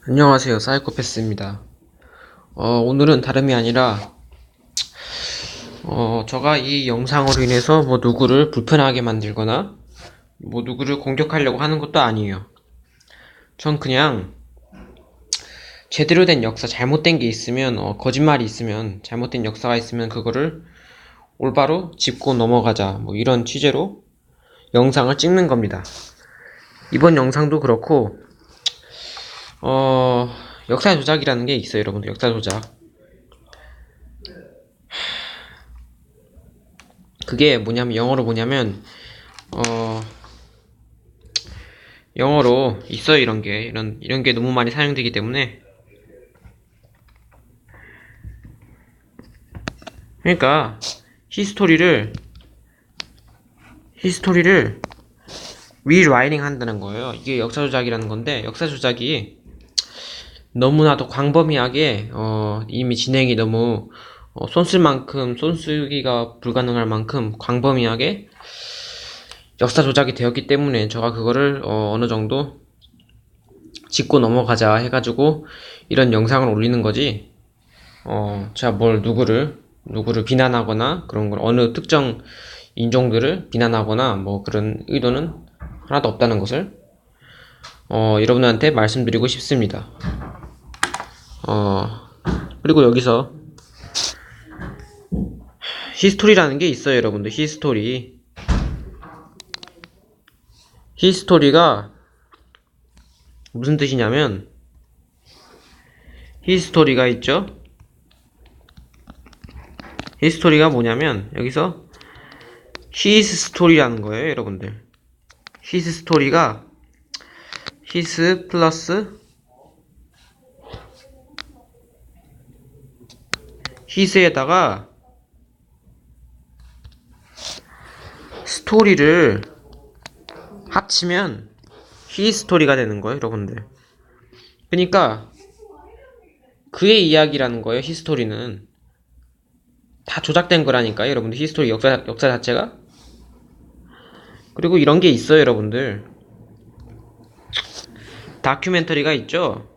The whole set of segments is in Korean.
안녕하세요. 사이코패스입니다. 오늘은 다름이 아니라, 제가 이 영상으로 인해서 뭐 누구를 불편하게 만들거나, 뭐 누구를 공격하려고 하는 것도 아니에요. 전 그냥 제대로 된 역사, 잘못된 게 있으면, 거짓말이 있으면, 잘못된 역사가 있으면 그거를 올바로 짚고 넘어가자. 뭐 이런 취재로 영상을 찍는 겁니다. 이번 영상도 그렇고, 어, 역사 조작이라는 게 있어요, 여러분들. 역사 조작. 그게 뭐냐면, 영어로 뭐냐면, 어, 영어로 있어요, 이런 게. 이런 게 너무 많이 사용되기 때문에. 그러니까, 히스토리를 리라이팅 한다는 거예요. 이게 역사 조작이라는 건데, 역사 조작이 너무나도 광범위하게, 이미 진행이 너무, 손쓰기가 불가능할 만큼 광범위하게 역사 조작이 되었기 때문에, 제가 그거를, 어느 정도 짚고 넘어가자 해가지고, 이런 영상을 올리는 거지. 제가 누구를 비난하거나 그런 걸, 어느 특정 인종들을 비난하거나 뭐 그런 의도는 하나도 없다는 것을, 여러분한테 말씀드리고 싶습니다. 어, 그리고 여기서 히스토리라는 게 있어요, 여러분들. 히스토리가 무슨 뜻이냐면, 히스토리가 있죠? 히스토리가 뭐냐면, 여기서 히스 스토리라는 거예요, 여러분들. 히스 스토리가 히스 플러스 히스에다가 스토리를 합치면 히스토리가 되는 거예요, 여러분들. 그러니까 그의 이야기라는 거예요, 히스토리는. 다 조작된 거라니까요, 여러분들. 히스토리 역사 자체가. 그리고 이런 게 있어요, 여러분들. 다큐멘터리가 있죠.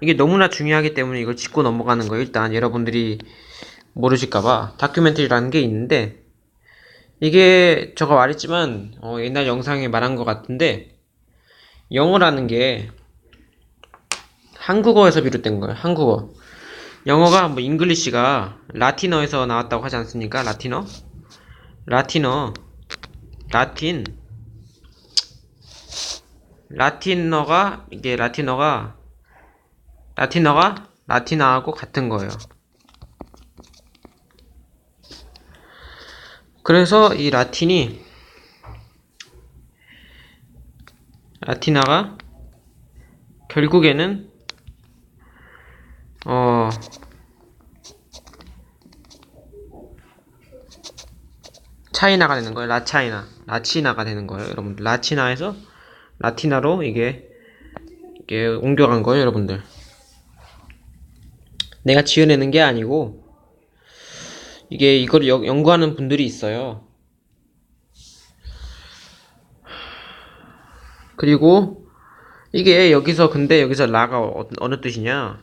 이게 너무나 중요하기 때문에 이걸 짚고 넘어가는 거예요. 일단 여러분들이 모르실까봐 다큐멘터리라는 게 있는데, 이게 제가 말했지만 옛날 영상에 말한 것 같은데, 영어라는 게 한국어에서 비롯된 거예요. 한국어. 영어가 뭐 잉글리시가 라틴어에서 나왔다고 하지 않습니까? 라틴어 라틴 라틴어가 이게 라틴어가 라틴어하고 같은 거예요. 그래서 이 라틴어가 결국에는 어 차이나가 되는 거예요. 라치나가 되는 거예요, 여러분들. 라치나에서 라틴어로 이게 옮겨간 거예요, 여러분들. 내가 지어내는 게 아니고, 이게 이걸 연구하는 분들이 있어요. 그리고 이게 근데 여기서 라가 어느 뜻이냐?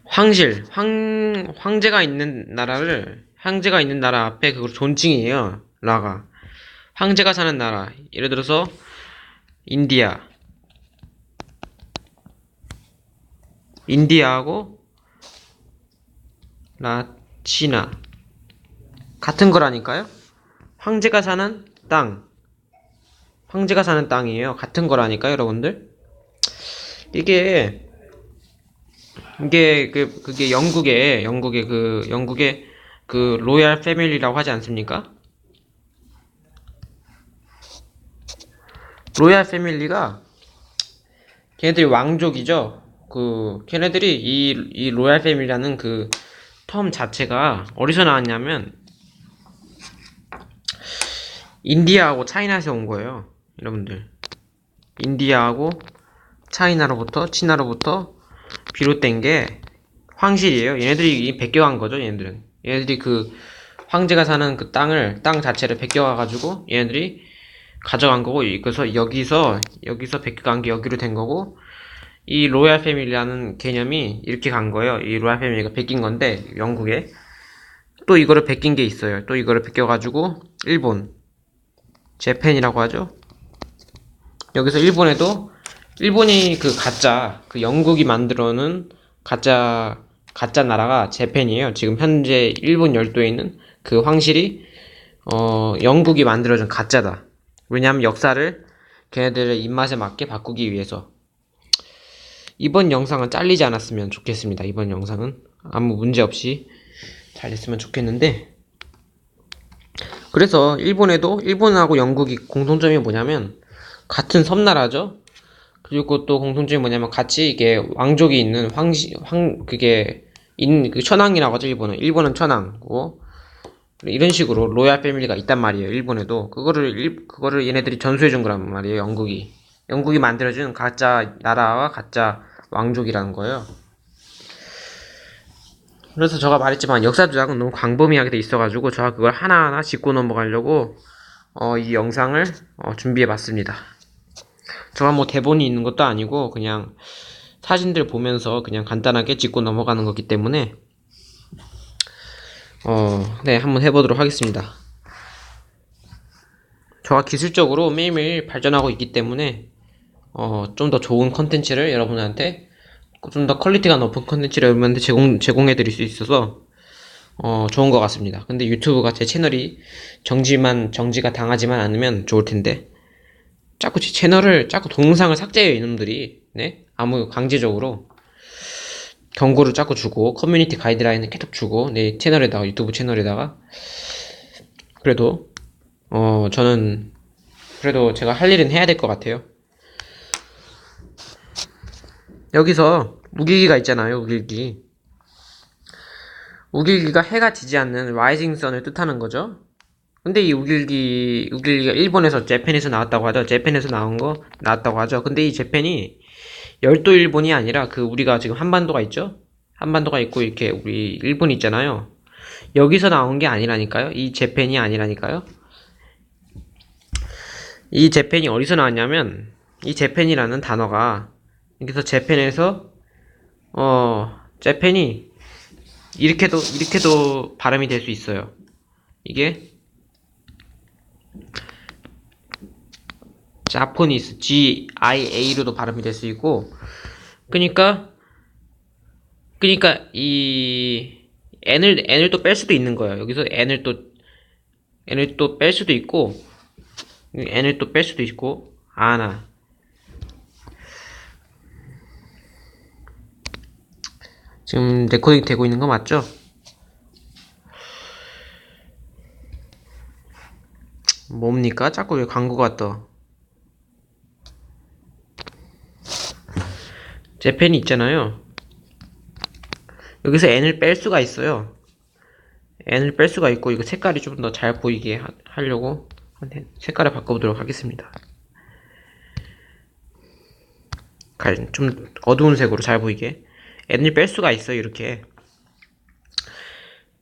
황제가 있는 나라 앞에 그걸 존칭이에요, 라가. 황제가 사는 나라. 예를 들어서 인디아. 인디아하고 라치나 같은 거라니까요? 황제가 사는 땅. 황제가 사는 땅이에요. 같은 거라니까요, 여러분들. 이게 그게 영국의 그 로얄 패밀리라고 하지 않습니까? 로얄 패밀리가 걔네들이 왕족이죠. 걔네들이 이 로얄 패밀리라는 그 텀 자체가 어디서 나왔냐면 인디아하고 차이나에서 온 거예요, 여러분들. 인디아하고 치나로부터 비롯된 게 황실이에요. 얘네들이 베껴간 거죠, 얘네들은. 얘네들이 그 황제가 사는 그 땅 자체를 베껴가가지고 얘네들이 가져간 거고, 그래서 여기서 베껴간 게 여기로 된 거고, 이 로얄 패밀리라는 개념이 이렇게 간 거예요. 이 로얄 패밀리가 베낀 건데, 영국에. 또 이거를 베낀 게 있어요. 또 이거를 베껴가지고, 재팬이라고 하죠. 여기서 일본이 그 가짜, 그 영국이 만들어 놓은 가짜 나라가 재팬이에요. 지금 현재 일본 열도에 있는 그 황실이, 영국이 만들어준 가짜다. 왜냐하면 역사를 걔네들의 입맛에 맞게 바꾸기 위해서. 이번 영상은 잘리지 않았으면 좋겠습니다. 이번 영상은 아무 문제 없이 잘 됐으면 좋겠는데, 그래서 일본하고 영국이 공통점이 뭐냐면 같은 섬나라죠. 그리고 또 공통점이 뭐냐면 같이 이게 왕족이 있는 그 천황이라고 하죠. 일본은 천황고, 이런 식으로 로얄 패밀리가 있단 말이에요. 일본에도 그거를 얘네들이 전수해 준 거란 말이에요. 영국이 만들어준 가짜 나라와 가짜 왕족이라는 거예요. 그래서 제가 말했지만 역사 조작은 너무 광범위하게 돼 있어가지고 제가 그걸 하나하나 짚고 넘어가려고 이 영상을 준비해봤습니다. 제가 뭐 대본이 있는 것도 아니고 그냥 사진들 보면서 그냥 간단하게 짚고 넘어가는 거기 때문에 네, 한번 해보도록 하겠습니다. 저가 기술적으로 매일매일 발전하고 있기 때문에 좀 더 좋은 컨텐츠를 여러분한테, 좀 더 퀄리티가 높은 컨텐츠를 여러분한테 제공해드릴 수 있어서 좋은 것 같습니다. 근데 유튜브가 제 채널이 정지가 당하지만 않으면 좋을 텐데, 자꾸 제 채널을 동영상을 삭제해요, 이놈들이. 네? 아무 강제적으로 경고를 자꾸 주고 커뮤니티 가이드라인을 계속 주고 내 유튜브 채널에다가. 그래도 저는 그래도 제가 할 일은 해야 될 것 같아요. 여기서 우길기가 있잖아요. 우길기가 해가 지지 않는 라이징 선을 뜻하는 거죠. 근데 이 우길기가 일본에서 재팬에서 나왔다고 하죠. 근데 이 재팬이 열도 일본이 아니라 우리가 지금 한반도가 있죠? 한반도가 있고 이렇게 우리 일본이 있잖아요. 여기서 나온 게 아니라니까요. 이 재팬이 아니라니까요. 이 재팬이 어디서 나왔냐면, 이 재팬이라는 단어가 여기서 재팬이 이렇게도 발음이 될 수 있어요. 이게 자포니스 GIA로도 발음이 될 수 있고, 그러니까 이 n을 또 뺄 수도 있는 거예요. 여기서 n을 또 뺄 수도 있고, n을 또 뺄 수도 있고. 지금 레코딩 되고 있는 거 맞죠? 뭡니까? 자꾸 왜 광고가 떠? 재팬이 있잖아요. 여기서 n을 뺄 수가 있어요. n을 뺄 수가 있고, 이거 색깔이 좀 더 잘 보이게 하려고 색깔을 바꿔보도록 하겠습니다. 좀 어두운 색으로 잘 보이게 n을 뺄 수가 있어요. 이렇게.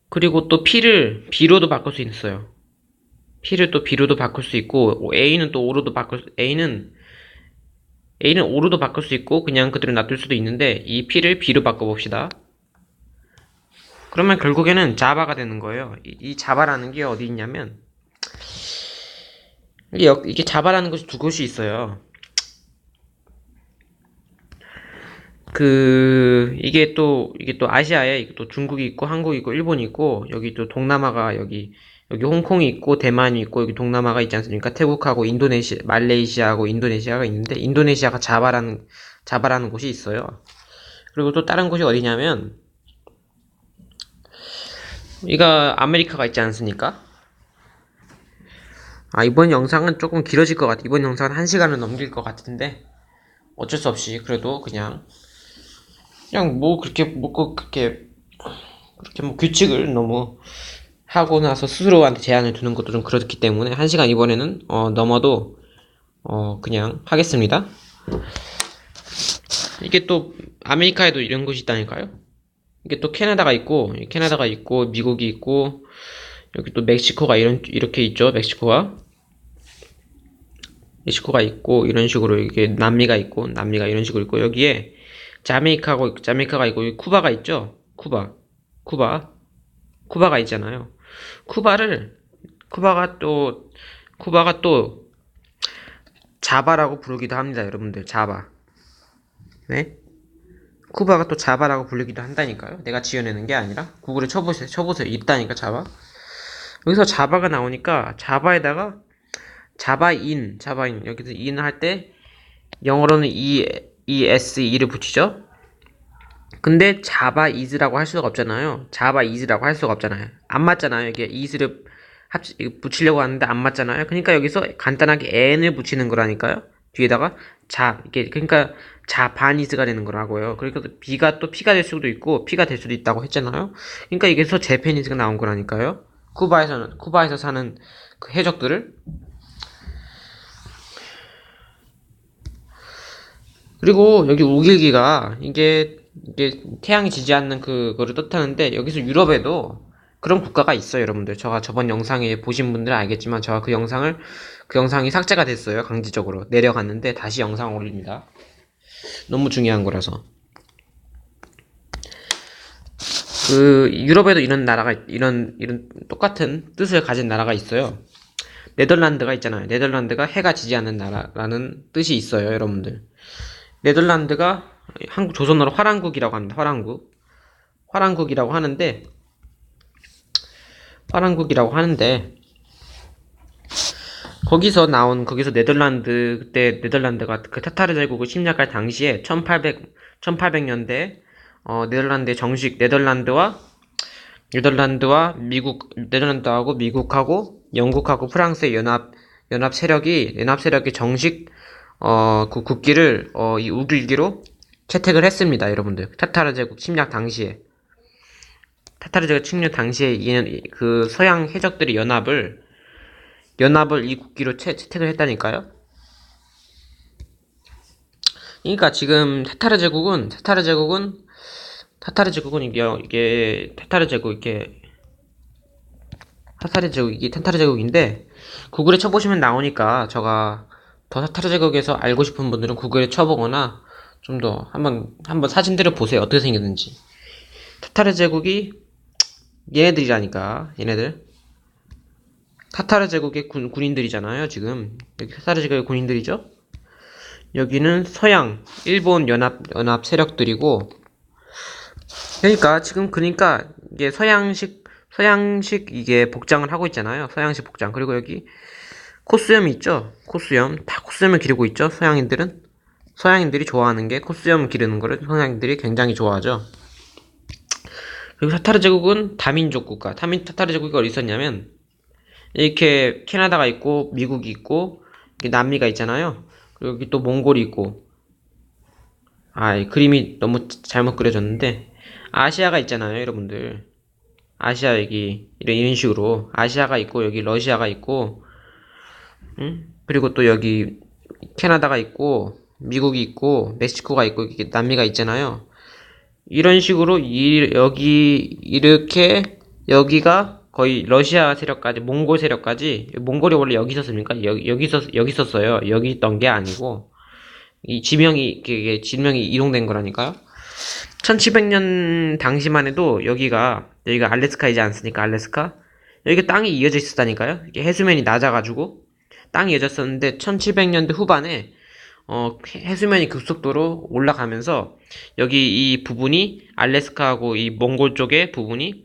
그리고 또 p를 b로도 바꿀 수 있어요. p를 또 b로도 바꿀 수 있고, a는 또 o로도 A는 o로도 바꿀 수 있고 그냥 그대로 놔둘 수도 있는데, 이 p를 b로 바꿔봅시다. 그러면 결국에는 자바가 되는 거예요. 이 자바라는 게 어디 있냐면, 이게 자바라는 것이 두 곳이 있어요. 이게 또 아시아에 또 중국이 있고 한국이 있고 일본이 있고, 여기 또 동남아가 여기 홍콩이 있고 대만이 있고, 여기 동남아가 있지 않습니까? 태국하고 말레이시아하고 인도네시아가 있는데, 인도네시아가 자바라는 곳이 있어요. 그리고 또 다른 곳이 어디냐면, 이거 아메리카가 있지 않습니까? 이번 영상은 조금 길어질 것 같아. 이번 영상은 1시간을 넘길 것 같은데 어쩔 수 없이 그래도 그냥 그렇게 규칙을 너무 하고 나서 스스로한테 제한을 두는 것도 좀 그렇기 때문에 1시간 이번에는 넘어도 그냥 하겠습니다. 이게 또 아메리카에도 이런 곳이 있다니까요. 이게 또 캐나다가 있고 미국이 있고, 여기 또 멕시코가 이렇게 있죠. 멕시코가. 멕시코가 있고, 이런 식으로 이게 남미가 있고, 남미가 이런 식으로 있고, 여기에 자메이카가 있고, 여기 쿠바가 있죠? 쿠바, 쿠바가 있잖아요. 쿠바를, 쿠바가 또, 쿠바가 또, 자바라고 부르기도 합니다, 여러분들. 자바. 네? 쿠바가 또 자바라고 부르기도 한다니까요. 내가 지어내는 게 아니라. 구글에 쳐보세요. 있다니까, 자바. 여기서 자바가 나오니까, 자바에다가, 자바인. 여기서 인 할 때, 영어로는 ESE를 붙이죠? 근데 자바 is라고 할 수가 없잖아요. 자바 is라고 할 수가 없잖아요. 안 맞잖아요. 이게 is를 붙이려고 하는데 안 맞잖아요. 그러니까 여기서 간단하게 n을 붙이는 거라니까요. 뒤에다가 이게 그러니까 자바니스가 되는 거라고요. 그러니까 b가 또 p가 될 수도 있고 p가 될 수도 있다고 했잖아요. 그러니까 여기서 제페니스가 나온 거라니까요. 쿠바에서 사는 그 해적들을. 그리고 여기 우길기가 이게 태양이 지지 않는 그거를 뜻하는데, 여기서 유럽에도 그런 국가가 있어요, 여러분들. 제가 저번 영상에 보신 분들은 알겠지만, 제가 그 영상이 삭제가 됐어요, 강제적으로. 내려갔는데 다시 영상 올립니다. 너무 중요한 거라서. 그 유럽에도 이런 똑같은 뜻을 가진 나라가 있어요. 네덜란드가 있잖아요. 네덜란드가 해가 지지 않는 나라라는 뜻이 있어요, 여러분들. 네덜란드가 조선어로 화랑국이라고 합니다. 화랑국이라고 하는데, 거기서 그때 네덜란드가 그 타타르 제국을 침략할 당시에 1800년대 네덜란드하고 미국하고 영국하고 프랑스의 연합 세력이 정식 그 국기를 이 우길기로 채택을 했습니다, 여러분들. 타타르 제국 침략 당시에 그 서양 해적들이 연합을 이 국기로 채택을 했다니까요. 그러니까 지금 타타르 제국은 이게 타타르 제국인데, 구글에 쳐보시면 나오니까, 제가 더 타타르 제국에서 알고 싶은 분들은 구글에 쳐보거나 좀 더 한번 사진들을 보세요. 어떻게 생겼는지. 타타르 제국이 얘네들 타타르 제국의 군인들이잖아요. 지금 여기 타타르 제국의 군인들이죠. 여기는 일본 연합 세력들이고, 그러니까 이게 서양식 이게 복장을 하고 있잖아요. 서양식 복장. 그리고 여기 코스염이 있죠. 다 코스염을 기르고 있죠. 서양인들이 좋아하는 게 코스염 기르는 거를 서양인들이 굉장히 좋아하죠. 그리고 타타르 제국은 다민족 국가. 타타르 제국이 어디 있었냐면, 이렇게 캐나다가 있고 미국이 있고 남미가 있잖아요. 그리고 여기 또 몽골이 있고, 이 그림이 너무 잘못 그려졌는데, 아시아가 있잖아요, 여러분들. 아시아 여기 이런 식으로 아시아가 있고, 여기 러시아가 있고, 그리고 또 여기 캐나다가 있고 미국이 있고 멕시코가 있고 이게 남미가 있잖아요. 이런 식으로 여기가 거의 러시아 세력까지, 몽골 세력까지. 몽골이 원래 여기 있었습니까? 여기 있었어요. 여기 있던 게 아니고 이 지명이 이동된 거라니까요. 1700년 당시만 해도 여기가 알래스카이지 않습니까? 알래스카. 여기가 땅이 이어져 있었다니까요. 이게 해수면이 낮아가지고 땅이 이어졌었는데, 1700년대 후반에 해수면이 급속도로 올라가면서 여기 이 부분이, 알래스카하고 이 몽골 쪽의 부분이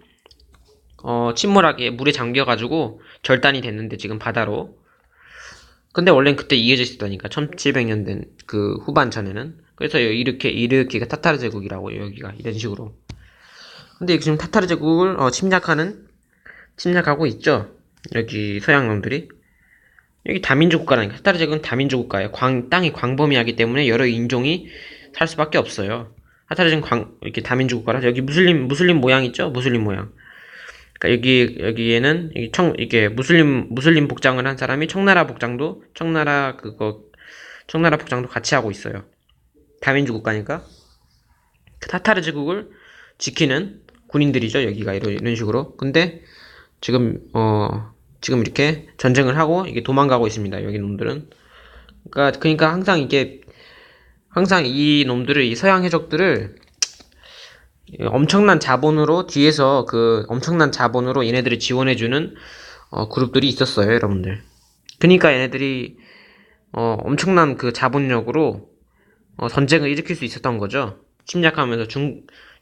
침몰하게 물에 잠겨가지고 절단이 됐는데, 지금 바다로. 근데 원래는 그때 이어져 있었다니까, 1700년대 그 후반 전에는. 그래서 이르키가 타타르 제국이라고, 여기가 이런 식으로. 근데 지금 타타르 제국을 침략하고 있죠. 여기 서양 놈들이. 여기 다민족 국가라니까. 타타르 제국은 다민족 국가예요. 땅이 광범위하기 때문에 여러 인종이 살 수밖에 없어요. 타타르 제국은 이렇게 다민족 국가라. 여기 무슬림 모양 있죠? 무슬림 모양. 그러니까 여기에는 이게 무슬림 복장을 한 사람이 청나라 복장도 같이 하고 있어요. 다민족 국가니까. 타타르 제국을 지키는 군인들이죠. 여기가 이런 식으로. 근데 지금 이렇게 전쟁을 하고 이게 도망가고 있습니다. 여기 놈들은. 그러니까 항상 이 놈들을, 이 서양 해적들을 엄청난 자본으로 뒤에서 그 엄청난 자본으로 얘네들을 지원해주는 그룹들이 있었어요, 여러분들. 그러니까 얘네들이 엄청난 그 자본력으로 전쟁을 일으킬 수 있었던 거죠. 침략하면서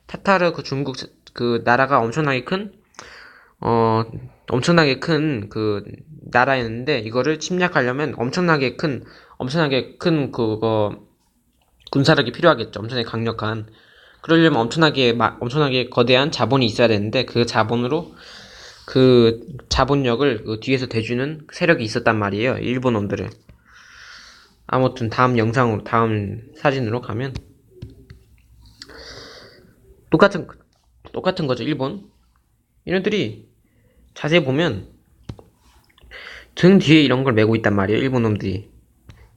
타타르 그 중국 그 나라가 엄청나게 큰 그 나라였는데 이거를 침략하려면 엄청나게 큰 그거 군사력이 필요하겠죠. 엄청나게 강력한. 그러려면 엄청나게 거대한 자본이 있어야 되는데 그 자본으로 그 자본력을 그 뒤에서 대주는 세력이 있었단 말이에요. 일본 놈들을. 아무튼 다음 사진으로 가면 똑같은 거죠. 일본. 얘네들이 자세히 보면 등 뒤에 이런 걸 메고 있단 말이에요. 일본 놈들이.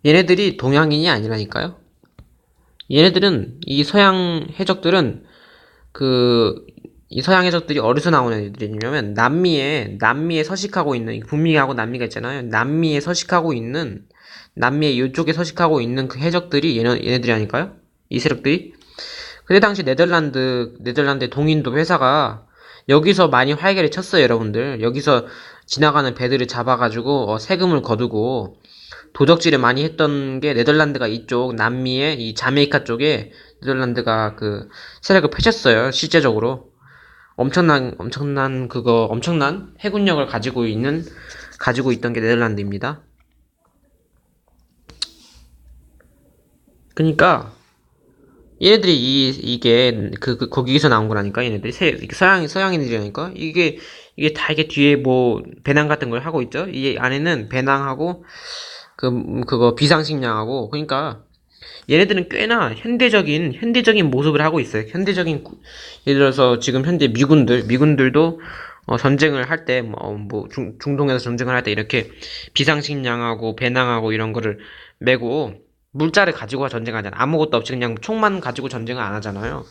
얘네들이 동양인이 아니라니까요. 얘네들은 이 서양 해적들이 어디서 나오는 애들이냐면 남미에 서식하고 있는 북미하고 남미가 있잖아요. 남미의 이쪽에 서식하고 있는 그 해적들이 얘네들이라니까요. 이 세력들이. 그때 당시 네덜란드 동인도 회사가 여기서 많이 활개를 쳤어요, 여러분들. 여기서 지나가는 배들을 잡아가지고 세금을 거두고 도적질을 많이 했던 게 네덜란드가 이쪽 남미의 이 자메이카 쪽에 네덜란드가 그 세력을 펼쳤어요, 실제적으로. 엄청난 해군력을 가지고 있던 게 네덜란드입니다. 그러니까 얘네들이 거기서 나온 거라니까. 얘네들이 서양인들이라니까. 이게 뒤에 뭐 배낭 같은 걸 하고 있죠. 이 안에는 배낭하고 그거 비상식량하고. 그러니까 얘네들은 꽤나 현대적인 모습을 하고 있어요. 예를 들어서 지금 현재 미군들도 전쟁을 할 때, 중동에서 전쟁을 할 때 이렇게 비상식량하고 배낭하고 이런 거를 메고 물자를 가지고 전쟁하잖아. 아무것도 없이 그냥 총만 가지고 전쟁을 안 하잖아요.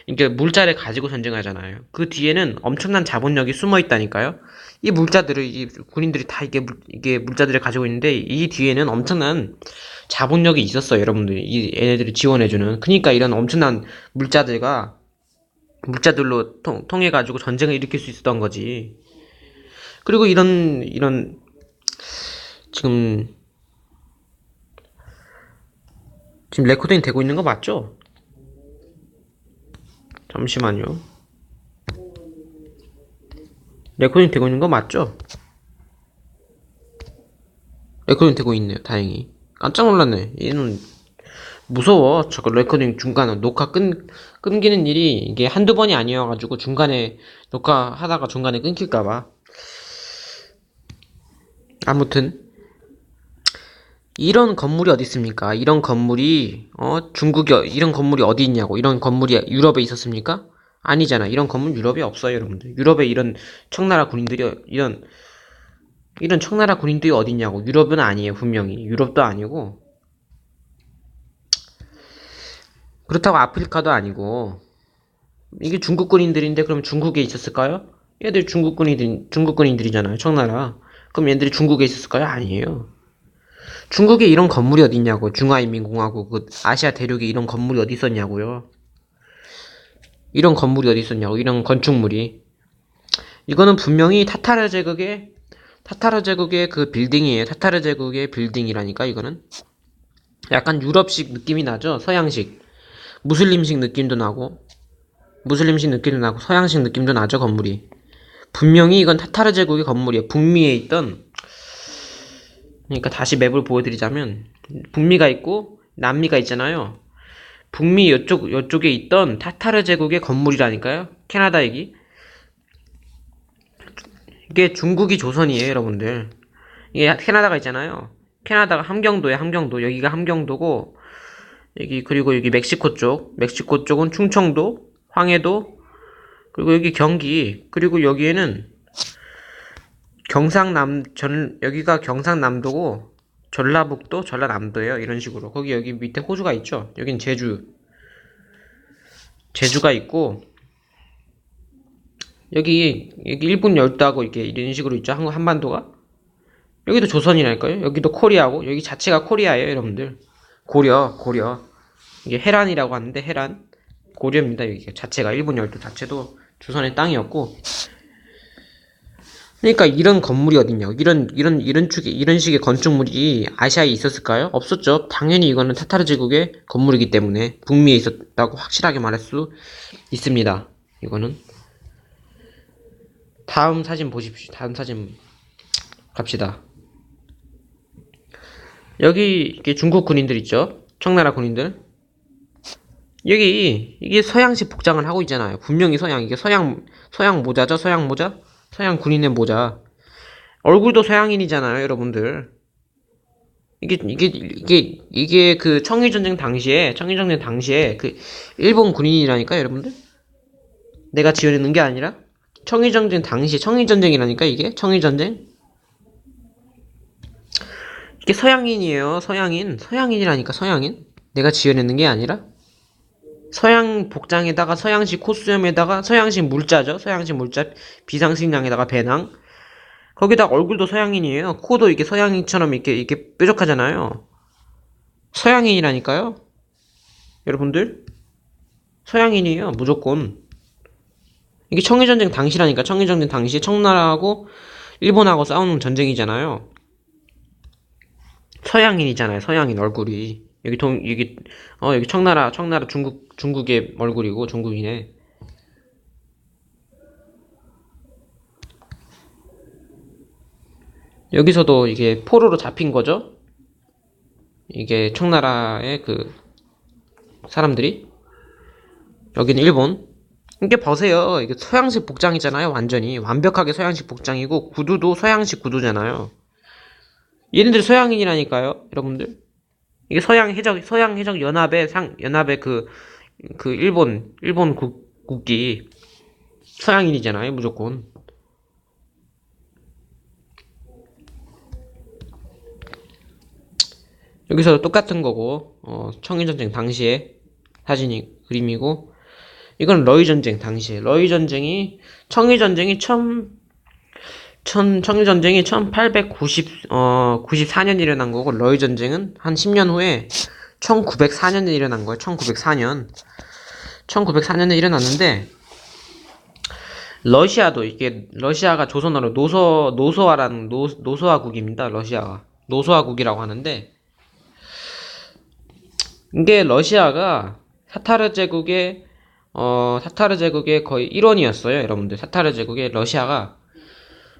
이게 물자를 가지고 전쟁하잖아요. 그 뒤에는 엄청난 자본력이 숨어 있다니까요. 이 군인들이 다 이게 물자들을 가지고 있는데 이 뒤에는 엄청난 자본력이 있었어요, 여러분들. 이 얘네들을 지원해주는. 그러니까 이런 엄청난 물자들로 통해가지고 전쟁을 일으킬 수 있었던 거지. 그리고 이런 지금 레코딩 되고 있는 거 맞죠? 잠시만요. 레코딩 되고 있는 거 맞죠? 레코딩 되고 있네요, 다행히. 깜짝 놀랐네. 얘는 무서워. 저거 레코딩 중간에 끊기는 일이 이게 한두 번이 아니어가지고 중간에 녹화하다가 중간에 끊길까봐. 아무튼 이런 건물이 어디 있습니까? 이런 건물이 이런 건물이 어디 있냐고. 이런 건물이 유럽에 있었습니까? 아니잖아. 이런 건물 유럽에 없어요, 여러분들. 유럽에 이런 청나라 군인들이 어디 있냐고. 유럽은 아니에요, 분명히. 유럽도 아니고. 그렇다고 아프리카도 아니고. 이게 중국 군인들인데 그럼 중국에 있었을까요? 얘들 중국 군인들이잖아요, 청나라. 그럼 얘들이 중국에 있었을까요? 아니에요. 중국에 이런 건물이 어디 있냐고. 중화인민공화국 그 아시아 대륙에 이런 건물이 어디 있었냐고요. 이런 건물이 어디 있었냐고. 이런 건축물이. 이거는 분명히 타타르 제국의 그 빌딩이에요. 타타르 제국의 빌딩이라니까 이거는. 약간 유럽식 느낌이 나죠. 서양식. 무슬림식 느낌도 나고 서양식 느낌도 나죠, 건물이. 분명히 이건 타타르 제국의 건물이에요. 북미에 있던. 그러니까 다시 맵을 보여드리자면 북미가 있고 남미가 있잖아요. 북미 요쪽에 있던 타타르 제국의 건물이라니까요. 캐나다 얘기. 이게 중국이 조선이에요, 여러분들. 이게 캐나다가 있잖아요. 캐나다가 함경도에 함경도. 여기가 함경도고 그리고 여기 멕시코 쪽. 멕시코 쪽은 충청도, 황해도, 그리고 여기 경기. 그리고 여기에는 여기가 경상남도고 전라북도, 전라남도예요. 이런 식으로. 여기 밑에 호주가 있죠. 여긴 제주가 있고 여기 일본 열도하고 이렇게 이런 식으로 있죠. 한반도가. 여기도 조선이랄까요? 여기도 코리아고 여기 자체가 코리아예요, 여러분들. 고려. 이게 해란이라고 하는데 해란 고려입니다. 여기 자체가 일본 열도 자체도 조선의 땅이었고. 그러니까 이런 건물이 어딨냐? 이런 식의 건축물이 아시아에 있었을까요? 없었죠. 당연히 이거는 타타르 제국의 건물이기 때문에 북미에 있었다고 확실하게 말할 수 있습니다. 이거는 다음 사진 보십시오. 다음 사진 갑시다. 여기 이게 중국 군인들 있죠? 청나라 군인들. 여기 이게 서양식 복장을 하고 있잖아요. 분명히 이게 서양 모자죠? 서양 모자? 서양 군인의 모자. 얼굴도 서양인이잖아요, 여러분들. 이게 그 청일전쟁 당시에 그 일본 군인이라니까, 여러분들. 내가 지어내는 게 아니라 청일전쟁 당시 청일전쟁이라니까, 이게 청일전쟁. 이게 서양인이에요, 서양인이라니까, 서양인. 내가 지어내는 게 아니라 서양 복장에다가 서양식 코스염에다가 서양식 물자죠. 서양식 물자 비상식량에다가 배낭. 거기다 얼굴도 서양인이에요. 코도 이렇게 서양인처럼 이렇게 뾰족하잖아요. 서양인이라니까요. 여러분들 서양인이에요. 무조건. 이게 청일전쟁 당시라니까. 청일전쟁 당시 청나라하고 일본하고 싸우는 전쟁이잖아요. 서양인이잖아요. 서양인 얼굴이. 여기 청나라 중국의 얼굴이고 중국이네. 여기서도 이게 포로로 잡힌 거죠. 이게 청나라의 그 사람들이. 여기는 일본. 이게 보세요. 이게 서양식 복장이잖아요. 완전히 완벽하게 서양식 복장이고 구두도 서양식 구두잖아요. 얘네들 서양인이라니까요, 여러분들. 이게 서양 해적 연합의 그 일본 국기 서양인이잖아요, 무조건. 여기서 똑같은 거고, 청일전쟁 당시에 그림이고, 이건 러일전쟁 당시에, 청일전쟁이 1894년 일어난 거고, 러일전쟁은 한 10년 후에 1904년에 일어난 거예요, 1904년. 1904년에 일어났는데, 러시아가 조선어로 노소화국입니다, 러시아가. 노소화국이라고 하는데, 이게 러시아가 타타르 제국의 거의 일원이었어요, 여러분들. 타타르 제국의 러시아가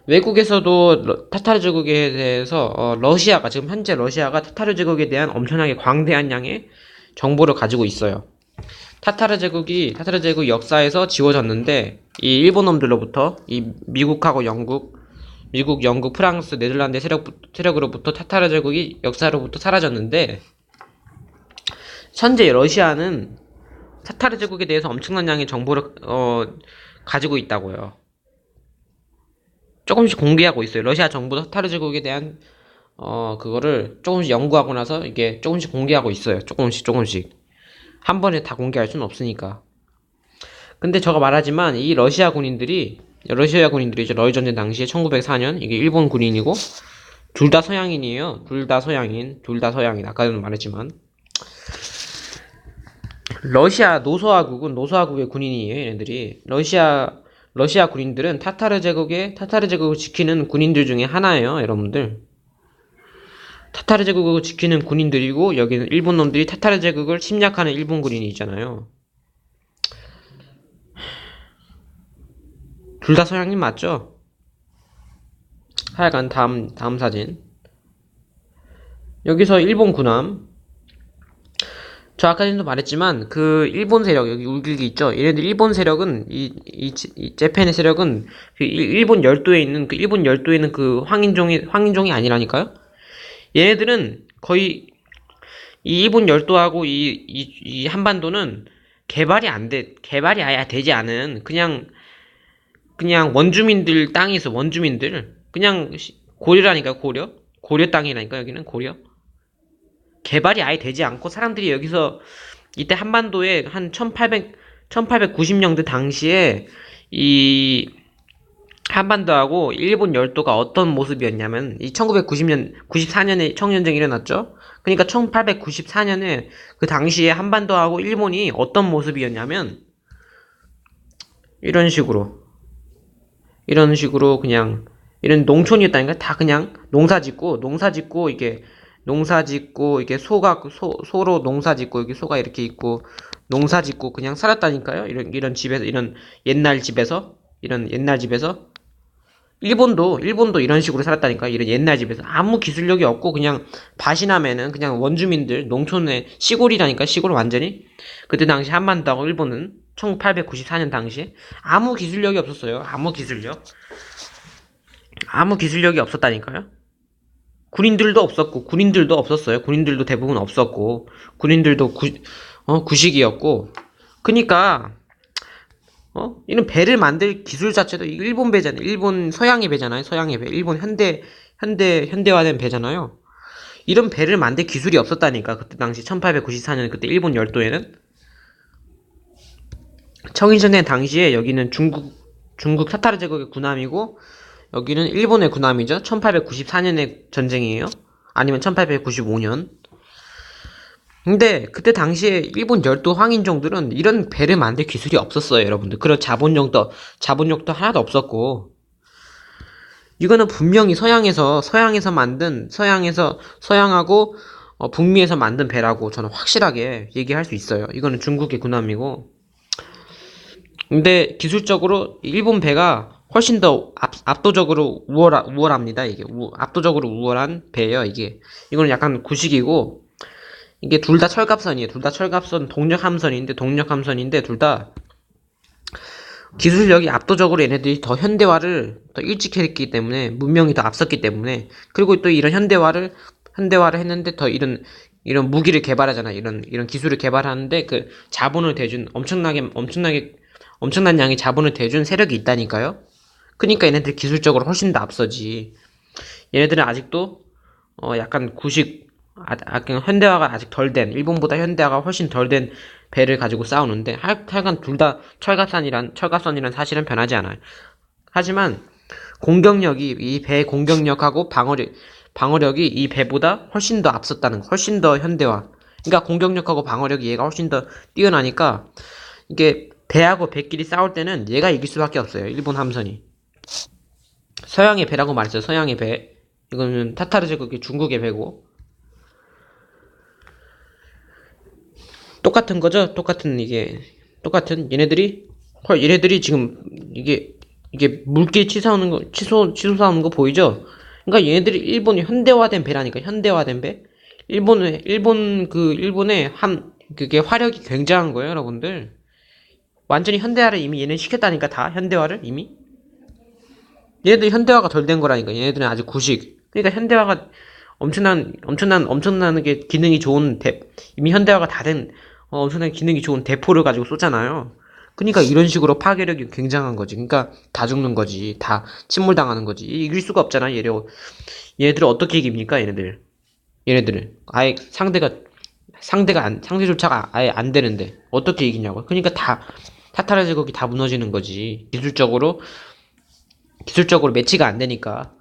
외국에서도 타타르 제국에 대해서 지금 현재 러시아가 타타르 제국에 대한 엄청나게 광대한 양의 정보를 가지고 있어요. 타타르 제국 역사에서 지워졌는데 이 일본 놈들로부터 이 미국하고 영국, 프랑스, 네덜란드 세력으로부터 타타르 제국이 역사로부터 사라졌는데 현재 러시아는 타타르 제국에 대해서 엄청난 양의 정보를 가지고 있다고요. 조금씩 공개하고 있어요. 러시아 정부도 타타르 제국에 대한 그거를 조금씩 연구하고 나서 이게 조금씩 공개하고 있어요. 조금씩. 한 번에 다 공개할 수는 없으니까. 근데 제가 말하지만 이 러시아 군인들이죠. 러일전쟁 당시에 1904년 이게 일본 군인이고 둘 다 서양인이에요. 둘 다 서양인. 아까도 말했지만 러시아 노소화국의 군인이에요. 얘네들이 러시아 군인들은 타타르 제국을 지키는 군인들 중에 하나예요, 여러분들. 타타르 제국을 지키는 군인들이고 여기는 일본 놈들이 타타르 제국을 침략하는 일본 군인이 있잖아요. 둘 다 서양인 맞죠? 하여간 다음 사진. 여기서 일본 군함. 저 아까 전에도 말했지만 그 일본 세력 여기 울길기 있죠. 얘네들 일본 세력은 이 재팬의 세력은 그 일본 열도에 있는 그 황인종이 아니라니까요. 얘네들은 거의 이 일본 열도하고 이 한반도는 개발이 아예 되지 않은 그냥 원주민들 땅이 있어. 원주민들 그냥 고려라니까 고려 땅이라니까 여기는 고려. 개발이 아예 되지 않고 사람들이 여기서 이때 한반도에 한 1890년대 당시에 이 한반도하고 일본 열도가 어떤 모습이었냐면, 이 94년에 청년전쟁이 일어났죠? 그러니까 1894년에 그 당시에 한반도하고 일본이 어떤 모습이었냐면, 이런 식으로, 그냥, 이런 농촌이었다니까? 다 그냥 농사 짓고, 이게 소로 농사 짓고, 여기 소가 이렇게 있고, 농사 짓고 그냥 살았다니까요? 이런 집에서, 옛날 집에서, 이런 옛날 집에서. 일본도 이런 식으로 살았다니까. 이런 옛날 집에서. 아무 기술력이 없고, 그냥, 밭이나면은 그냥 원주민들, 농촌의 시골이라니까, 시골 완전히. 그때 당시 한반도하고 일본은 1894년 당시에 아무 기술력이 없었어요. 아무 기술력이 없었다니까요. 군인들도 없었어요. 군인들도 대부분 없었고, 군인들도 구식이었고. 그니까, 이런 배를 만들 기술 자체도 일본 배잖아요. 일본 서양의 배잖아요. 서양의 배. 일본 현대화된 배잖아요. 이런 배를 만들 기술이 없었다니까. 그때 당시 1894년 그때 일본 열도에는. 청일전쟁 당시에 여기는 중국 타타르 제국의 군함이고, 여기는 일본의 군함이죠. 1894년의 전쟁이에요. 아니면 1895년. 근데 그때 당시에 일본 열도 황인종들은 이런 배를 만들 기술이 없었어요, 여러분들. 그런 자본력도 하나도 없었고. 이거는 분명히 서양하고 북미에서 만든 배라고 저는 확실하게 얘기할 수 있어요. 이거는 중국의 군함이고. 근데 기술적으로 일본 배가 훨씬 더 압도적으로 우월합니다. 이게 압도적으로 우월한 배예요. 이거는 약간 구식이고, 이게 둘 다 철갑선이에요. 둘 다 철갑선 동력함선인데 둘 다 기술력이 압도적으로 얘네들이 더 현대화를 더 일찍 했기 때문에, 문명이 더 앞섰기 때문에. 그리고 또 이런 현대화를 했는데 더 이런 무기를 개발하잖아. 이런 기술을 개발하는데 그 자본을 대준 엄청난 양의 자본을 대준 세력이 있다니까요. 그러니까 얘네들 기술적으로 훨씬 더 앞서지. 얘네들은 아직도 약간 약간 현대화가 아직 덜 된, 일본보다 현대화가 훨씬 덜 된 배를 가지고 싸우는데, 하여간 둘 다 철갑선이란 사실은 변하지 않아요. 하지만 이 배의 공격력하고 방어력이 이 배보다 훨씬 더 앞섰다는 거, 훨씬 더 현대화. 그러니까 공격력하고 방어력이 얘가 훨씬 더 뛰어나니까, 이게 배하고 배끼리 싸울 때는 얘가 이길 수밖에 없어요. 일본 함선이. 서양의 배라고 말했어요. 서양의 배. 이거는 타타르 제국의 중국의 배고. 똑같은 거죠? 얘네들이 지금 물길 치솟아오는 거 보이죠? 그러니까 얘네들이 일본이 현대화된 배라니까, 현대화된 배? 일본의 그게 화력이 굉장한 거예요, 여러분들. 완전히 현대화를 이미 얘는 시켰다니까, 다 현대화를 이미. 얘네들 현대화가 덜 된 거라니까, 얘네들은 아직 구식. 그러니까 현대화가 엄청나게 기능이 좋은 이미 현대화가 다 된, 엄청나게 기능이 좋은 대포를 가지고 쏘잖아요. 그러니까 이런 식으로 파괴력이 굉장한 거지. 그러니까 다 죽는 거지. 다 침몰당하는 거지. 이길 수가 없잖아, 얘네들을 어떻게 이깁니까, 얘네들은. 아예 상대조차가 아예 안 되는데, 어떻게 이기냐고. 그러니까 타타르 제국이 다 무너지는 거지. 기술적으로 매치가 안 되니까.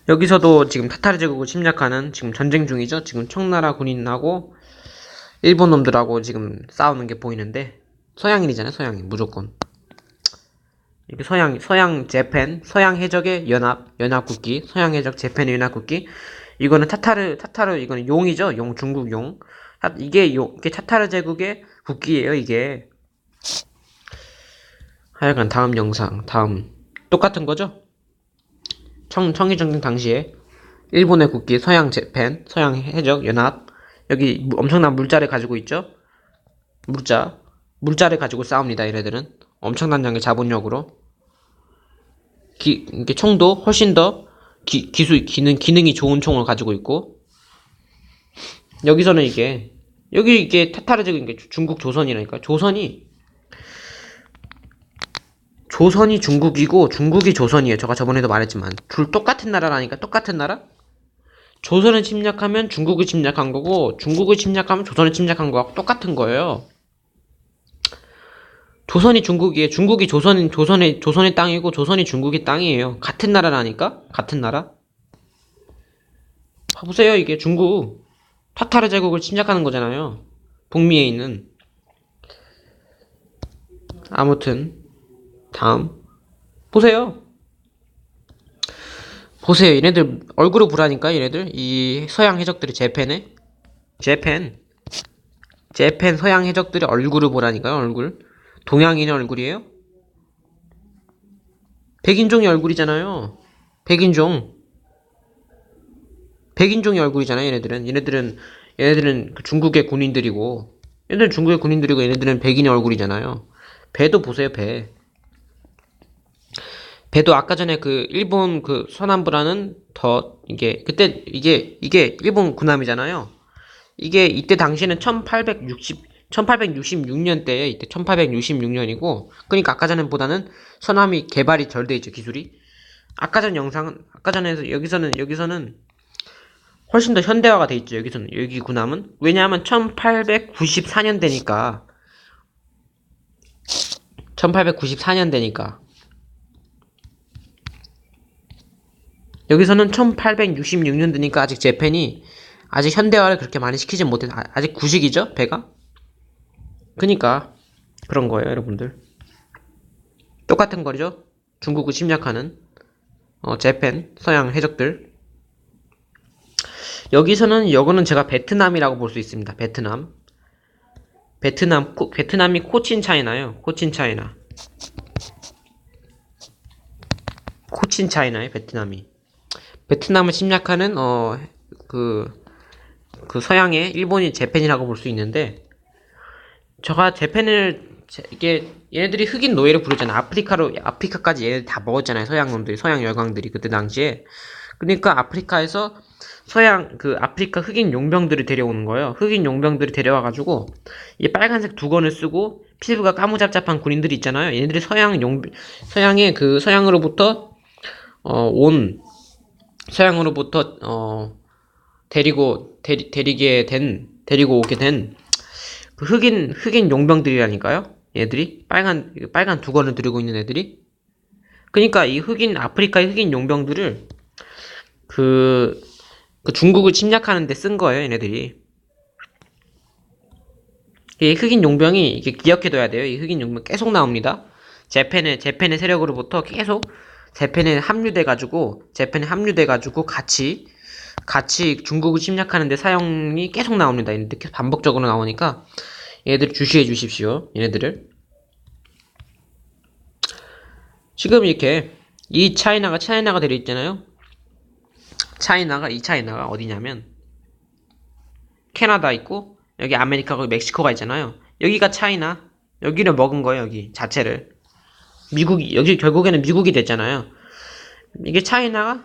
여기서도 지금 타타르 제국을 침략하는 지금 전쟁 중이죠. 지금 청나라 군인하고 일본 놈들하고 지금 싸우는 게 보이는데, 서양인이잖아요. 서양인 무조건. 이렇게 서양 해적의 연합국기, 서양 해적 재팬의 연합국기. 이거는 이거는 용이죠. 중국 용. 이게 타타르 제국의 국기예요. 이게. 하여간 다음 똑같은 거죠. 청일전쟁 당시에 일본의 국기, 서양 재팬, 서양 해적 연합. 여기 엄청난 물자를 가지고 있죠. 물자를 가지고 싸웁니다. 얘네들은 엄청난 양의 자본력으로. 이게 총도 훨씬 더 기능이 좋은 총을 가지고 있고. 여기서는 이게 타타르 제국, 중국 조선이라니까. 조선이 중국이고 중국이 조선이에요. 제가 저번에도 말했지만 둘 똑같은 나라라니까. 똑같은 나라? 조선을 침략하면 중국을 침략한 거고, 중국을 침략하면 조선을 침략한 거하고 똑같은 거예요. 조선이 중국이에요. 중국이 조선의 땅이고 조선이 중국의 땅이에요. 같은 나라라니까? 같은 나라? 봐보세요. 이게 중국 타타르 제국을 침략하는 거잖아요. 북미에 있는. 아무튼 다음 보세요. 보세요. 얘네들 얼굴을 보라니까 얘네들. 이 서양 해적들이 재팬 서양 해적들이 얼굴을 보라니까요. 얼굴. 동양인의 얼굴이에요? 백인종의 얼굴이잖아요. 백인종. 백인종의 얼굴이잖아요. 얘네들은 그 중국의 군인들이고 얘네들은 중국의 군인들이고 얘네들은 백인의 얼굴이잖아요. 배도 보세요. 배도 아까 전에 그 일본 그 서남부라는 더 이게 그때 이게 일본 군함이잖아요. 이게 이때 당시에는 1866년대에 이때 1866년이고 그러니까 아까 전보다는 서남이 개발이 덜 돼 있죠. 기술이. 아까 전에서 여기서는 훨씬 더 현대화가 돼 있죠. 여기 군함은. 왜냐하면 1894년대니까. 1894년대니까. 여기서는 1866년대니까 아직 재팬이 아직 현대화를 그렇게 많이 시키진 못해서 아직 구식이죠, 배가? 그니까 그런 거예요, 여러분들. 똑같은 거죠. 중국을 침략하는 재팬 서양 해적들. 여기는 제가 베트남이라고 볼 수 있습니다. 베트남이 코친 차이나요. 코친 차이나요, 베트남이. 베트남을 침략하는 그 서양의 일본이 재팬이라고 볼 수 있는데 제가 이게 얘네들이 흑인 노예를 부르잖아. 아프리카까지 얘네들 다 먹었잖아요. 서양 열강들이 그때 당시에. 그러니까 아프리카에서 아프리카 흑인 용병들을 데려오는 거예요. 흑인 용병들이 데려와가지고 이 빨간색 두건을 쓰고 피부가 까무잡잡한 군인들이 있잖아요. 얘네들이 서양으로부터 데리고 오게 된 그 흑인 용병들이라니까요. 얘들이 빨간 두건을 들고 있는 애들이. 그러니까 이 아프리카의 흑인 용병들을 그 중국을 침략하는데 쓴 거예요. 얘네들이. 이 흑인 용병이 이게 기억해둬야 돼요. 이 흑인 용병 계속 나옵니다. 재팬의 세력으로부터 계속 재팬에 합류돼가지고 같이 중국을 침략하는데 사용이 계속 나옵니다. 얘네들 계속 반복적으로 나오니까 얘네들 주시해 주십시오. 얘네들을. 지금 이렇게 이 차이나가 들어있잖아요. 이 차이나가 어디냐면 캐나다 있고 여기 아메리카고 멕시코가 있잖아요. 여기가 차이나. 여기를 먹은 거예요. 여기 자체를. 여기 결국에는 미국이 됐잖아요. 이게 차이나가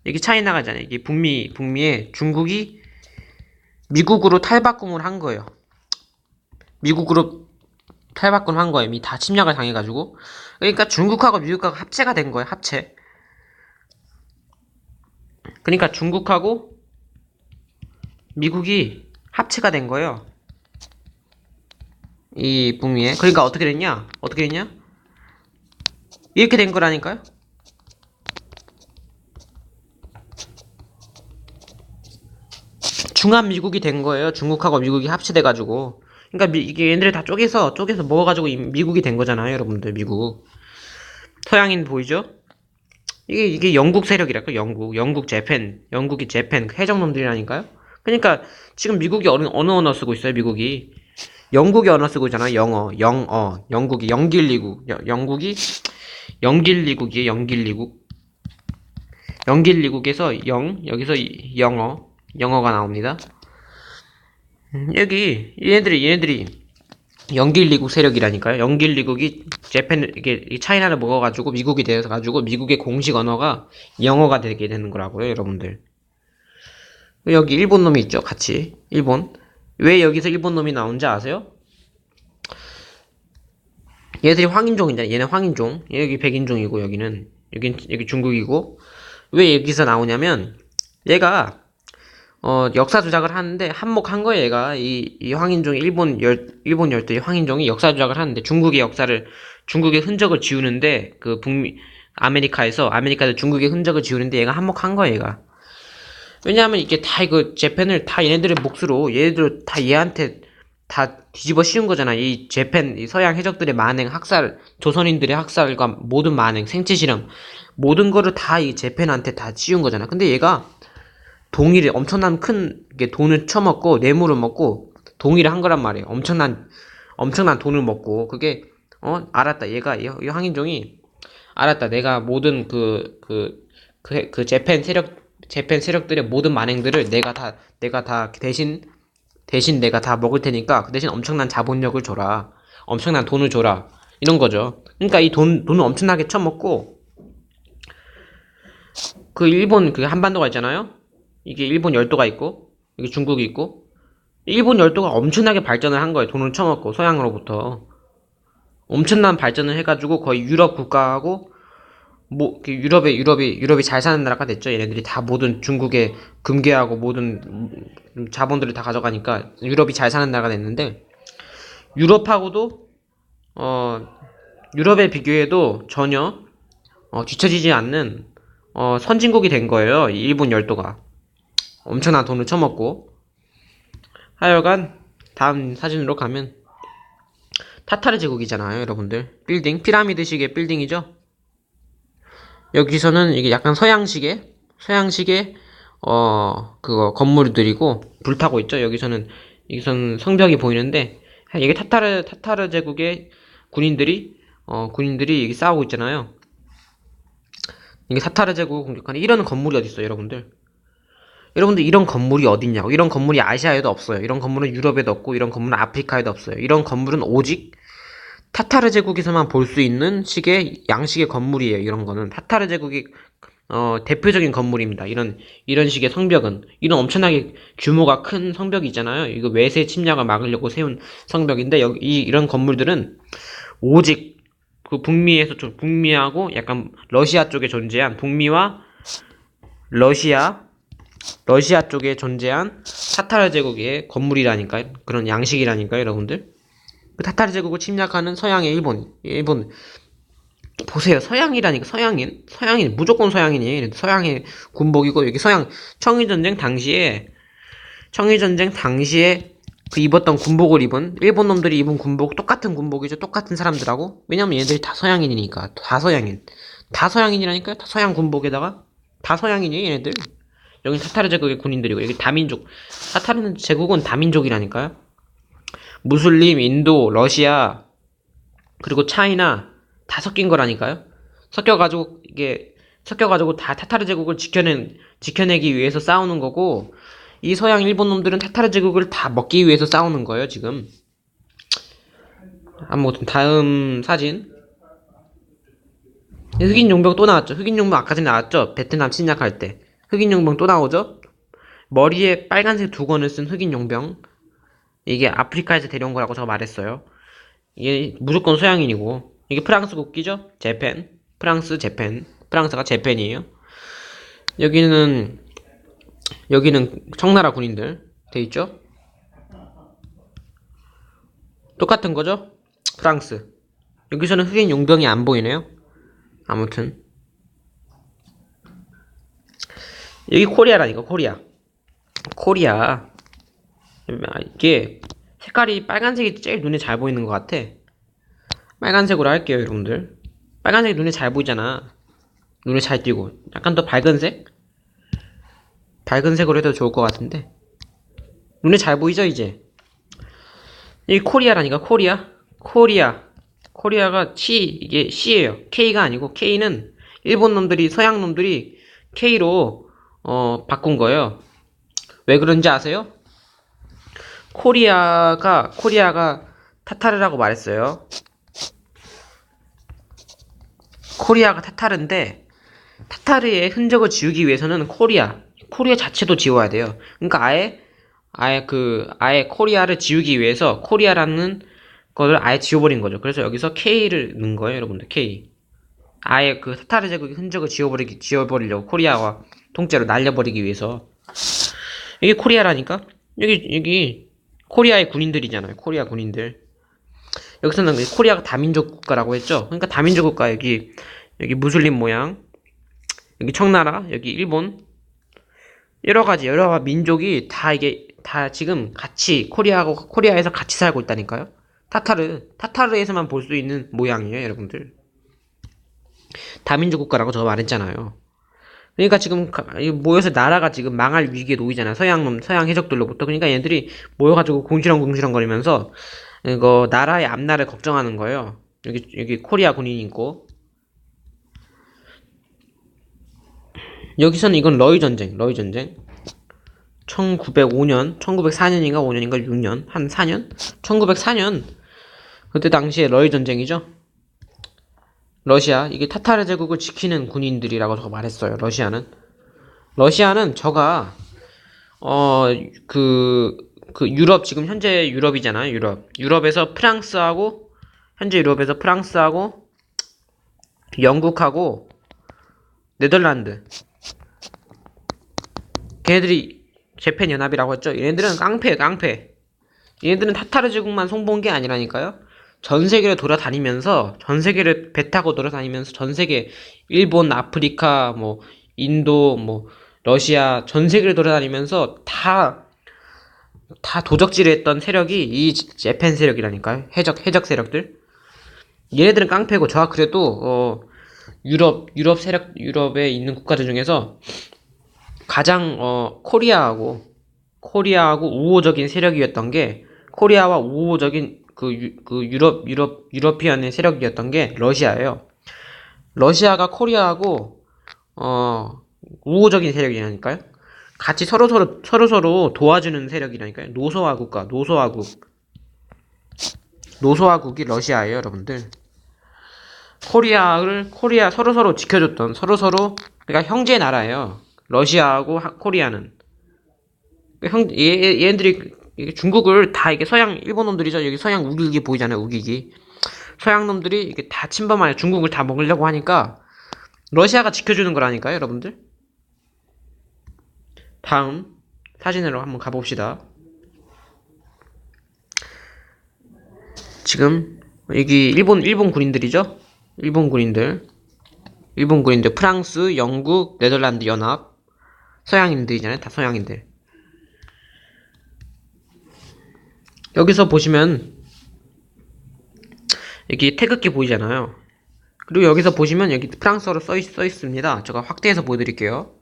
여기 차이나가 잖아요. 이게 북미에 중국이 미국으로 탈바꿈을 한 거예요. 이미 다 침략을 당해가지고. 그러니까 중국하고 미국하고 합체가 된 거예요. 합체. 그러니까 중국하고 미국이 합체가 된 거예요. 이 북미에. 그러니까 어떻게 됐냐? 이렇게 된 거라니까요. 중한미국이 된 거예요. 중국하고 미국이 합체돼가지고. 그러니까 이게 얘네들 다 쪼개서 먹어가지고 미국이 된 거잖아요. 여러분들 미국. 서양인 보이죠? 이게 영국 세력이랄까. 영국이 재팬 그 해적놈들이라니까요. 그러니까 지금 미국이 어느 언어 쓰고 있어요. 미국이 영국이 언어 쓰고 있잖아. 영어. 영국이 영길리국이에요. 영길리국에서 여기서 영어가 나옵니다. 여기 얘네들이 영길리국 세력이라니까요. 영길리국이 이게 차이나를 먹어가지고 미국이 되어가지고 미국의 공식 언어가 영어가 되게 되는 거라고요, 여러분들. 여기 일본 놈이 있죠, 같이. 일본. 왜 여기서 일본 놈이 나온지 아세요? 얘들이 황인종이잖아. 얘는 황인종. 여기 백인종이고 여기 중국이고. 왜 여기서 나오냐면 얘가 역사 조작을 하는데 한몫한 거예요, 얘가. 이 황인종이 일본 열도의 황인종이 역사 조작을 하는데 중국의 흔적을 지우는데 아메리카에서 중국의 흔적을 지우는데 얘가 한몫한 거예요, 얘가. 왜냐하면 이게 다 이거 재팬을 다 얘네들의 몫으로 얘네들 다 얘한테 다 뒤집어 씌운 거잖아. 이 서양 해적들의 만행, 조선인들의 학살과 모든 만행, 생체 실험, 모든 거를 다 이 재팬한테 다 씌운 거잖아. 근데 얘가 엄청난 큰 돈을 처먹고 뇌물을 먹고 동의를 한 거란 말이에요. 엄청난 돈을 먹고 그게 알았다. 이 황인종이 알았다. 내가 모든 재팬 세력들의 모든 만행들을 내가 다 대신 내가 다 먹을 테니까 그 대신 엄청난 자본력을 줘라. 엄청난 돈을 줘라. 이런 거죠. 그러니까 돈을 엄청나게 처먹고 일본 한반도가 있잖아요. 이게 일본 열도가 있고 이게 중국이 있고 일본 열도가 엄청나게 발전을 한 거예요. 돈을 처먹고 서양으로부터 엄청난 발전을 해가지고 거의 유럽 국가하고 유럽이 잘 사는 나라가 됐죠. 얘네들이 다 모든 중국의 금괴하고 모든 자본들을 다 가져가니까 유럽이 잘 사는 나라가 됐는데 유럽하고도 유럽에 비교해도 전혀 뒤처지지 않는 선진국이 된 거예요. 이 일본 열도가 엄청난 돈을 처먹고. 하여간 다음 사진으로 가면 타타르 제국이잖아요, 여러분들. 피라미드식의 빌딩이죠. 여기서는 이게 약간 서양식의 건물들이고 불타고 있죠. 여기서는 성벽이 보이는데 이게 타타르 제국의 군인들이 여기 싸우고 있잖아요. 이게 타타르 제국을 공격하는 이런 건물이 어디 있어요, 여러분들? 여러분들 이런 건물이 어딨냐고. 이런 건물이 아시아에도 없어요. 이런 건물은 유럽에도 없고 이런 건물은 아프리카에도 없어요. 이런 건물은 오직 타타르 제국에서만 볼 수 있는 양식의 건물이에요. 이런 거는 타타르 제국이 대표적인 건물입니다. 이런 식의 성벽은 이런 엄청나게 규모가 큰 성벽이 있잖아요. 이거 외세 침략을 막으려고 세운 성벽인데 이런 건물들은 오직 북미하고 약간 러시아 쪽에 존재한 북미와 러시아 쪽에 존재한 타타르 제국의 건물이라니까요. 그런 양식이라니까요, 여러분들. 타타르 제국을 침략하는 서양의 일본 보세요. 서양이라니까. 서양인 무조건 서양인이에요. 서양의 군복이고 여기 청일전쟁 당시에 입었던 군복을 입은 일본 놈들이 입은 군복 똑같은 군복이죠. 똑같은 사람들하고. 왜냐면 얘들이 다 서양인이니까. 다 서양인이라니까요. 다 서양 군복에다가 다 서양인이에요, 얘네들. 여기 타타르 제국의 군인들이고 여기 다민족. 타타르 제국은 다민족이라니까요. 무슬림, 인도, 러시아, 그리고 차이나 다 섞인 거라니까요. 섞여가지고 다 타타르 제국을 지켜내기 위해서 싸우는 거고, 이 서양 일본 놈들은 타타르 제국을 다 먹기 위해서 싸우는 거예요, 지금. 아무튼 다음 사진. 흑인 용병 또 나왔죠. 흑인 용병 아까 전에 나왔죠. 베트남 침략할 때. 흑인 용병 또 나오죠. 머리에 빨간색 두건을 쓴 흑인 용병. 이게 아프리카에서 데려온 거라고 제가 말했어요. 이게 무조건 서양인이고 이게 프랑스 국기죠? 재팬. 프랑스가 재팬이에요. 여기는 청나라 군인들 돼 있죠? 똑같은 거죠? 프랑스. 여기서는 흑인 용병이 안 보이네요. 아무튼 여기 코리아라니까. 코리아. 이게 색깔이 빨간색이 제일 눈에 잘 보이는 것 같아. 빨간색으로 할게요, 여러분들. 빨간색이 눈에 잘 보이잖아. 눈에 잘 띄고. 약간 더 밝은 색으로 해도 좋을 것 같은데. 눈에 잘 보이죠, 이제? 이 코리아라니까. 코리아가 이게 C예요. K가 아니고 K는 서양 놈들이 K로 바꾼 거예요. 왜 그런지 아세요? 코리아가 타타르라고 말했어요. 코리아가 타타르인데 타타르의 흔적을 지우기 위해서는 코리아 자체도 지워야 돼요. 그러니까 아예 코리아를 지우기 위해서 코리아라는 거를 아예 지워버린 거죠. 그래서 여기서 K를 넣은 거예요, 여러분들. K. 아예 타타르 제국의 흔적을 지워버리려고 코리아와 통째로 날려버리기 위해서. 여기 코리아라니까? 여기 코리아의 군인들이잖아요. 코리아 군인들. 여기서는 코리아가 다민족 국가라고 했죠. 그러니까 다민족 국가 여기 무슬림 모양, 여기 청나라, 여기 일본, 여러 민족이 다 이게 다 지금 같이 코리아에서 같이 살고 있다니까요. 타타르에서만 볼 수 있는 모양이에요, 여러분들. 다민족 국가라고 저 말했잖아요. 그러니까 지금 모여서 나라가 지금 망할 위기에 놓이잖아. 서양 해적들로부터. 그러니까 얘들이 모여가지고 궁시렁궁시렁 거리면서 이거 나라의 앞날을 걱정하는 거예요. 여기 코리아 군인이 있고, 여기서는 이건 러이 전쟁. 1905년, 1904년인가 5년인가 6년, 한 4년? 1904년. 그때 당시에 러이 전쟁이죠. 러시아, 이게 타타르 제국을 지키는 군인들이라고 저가 말했어요. 러시아는 저가 유럽, 지금 현재 유럽이잖아요. 유럽에서 현재 유럽에서 프랑스하고 영국하고 네덜란드, 걔네들이 재팬연합이라고 했죠. 얘네들은 깡패. 얘네들은 타타르 제국만 손본 게 아니라니까요. 전 세계를 돌아다니면서, 전 세계를 배 타고 돌아다니면서 전 세계, 일본, 아프리카, 뭐 인도, 뭐 러시아, 전 세계를 돌아다니면서 다 도적질을 했던 세력이 이 재팬 세력이라니까요. 해적 세력들. 얘네들은 깡패고, 저가 그래도 유럽에 있는 국가들 중에서 가장 코리아하고 우호적인 세력이었던 게, 코리아와 우호적인 유러피안의 세력이었던 게 러시아예요. 러시아가 코리아하고 우호적인 세력이라니까요. 같이 서로 도와주는 세력이라니까요. 노소화국이 러시아예요, 여러분들. 코리아 서로 지켜줬던, 그러니까 형제 나라예요. 러시아하고 코리아는. 얘네들이 중국을 다, 이게 일본 놈들이죠. 여기 서양 우기기 보이잖아요, 우기기. 서양 놈들이 이게 다 침범하여 중국을 다 먹으려고 하니까 러시아가 지켜주는 거라니까요, 여러분들. 다음 사진으로 한번 가봅시다. 지금 여기 일본 군인들이죠. 일본 군인들, 프랑스, 영국, 네덜란드 연합, 서양인들이잖아요. 다 서양인들. 여기서 보시면 여기 태극기 보이잖아요. 그리고 여기서 보시면 여기 프랑스어로 써 있습니다. 제가 확대해서 보여드릴게요.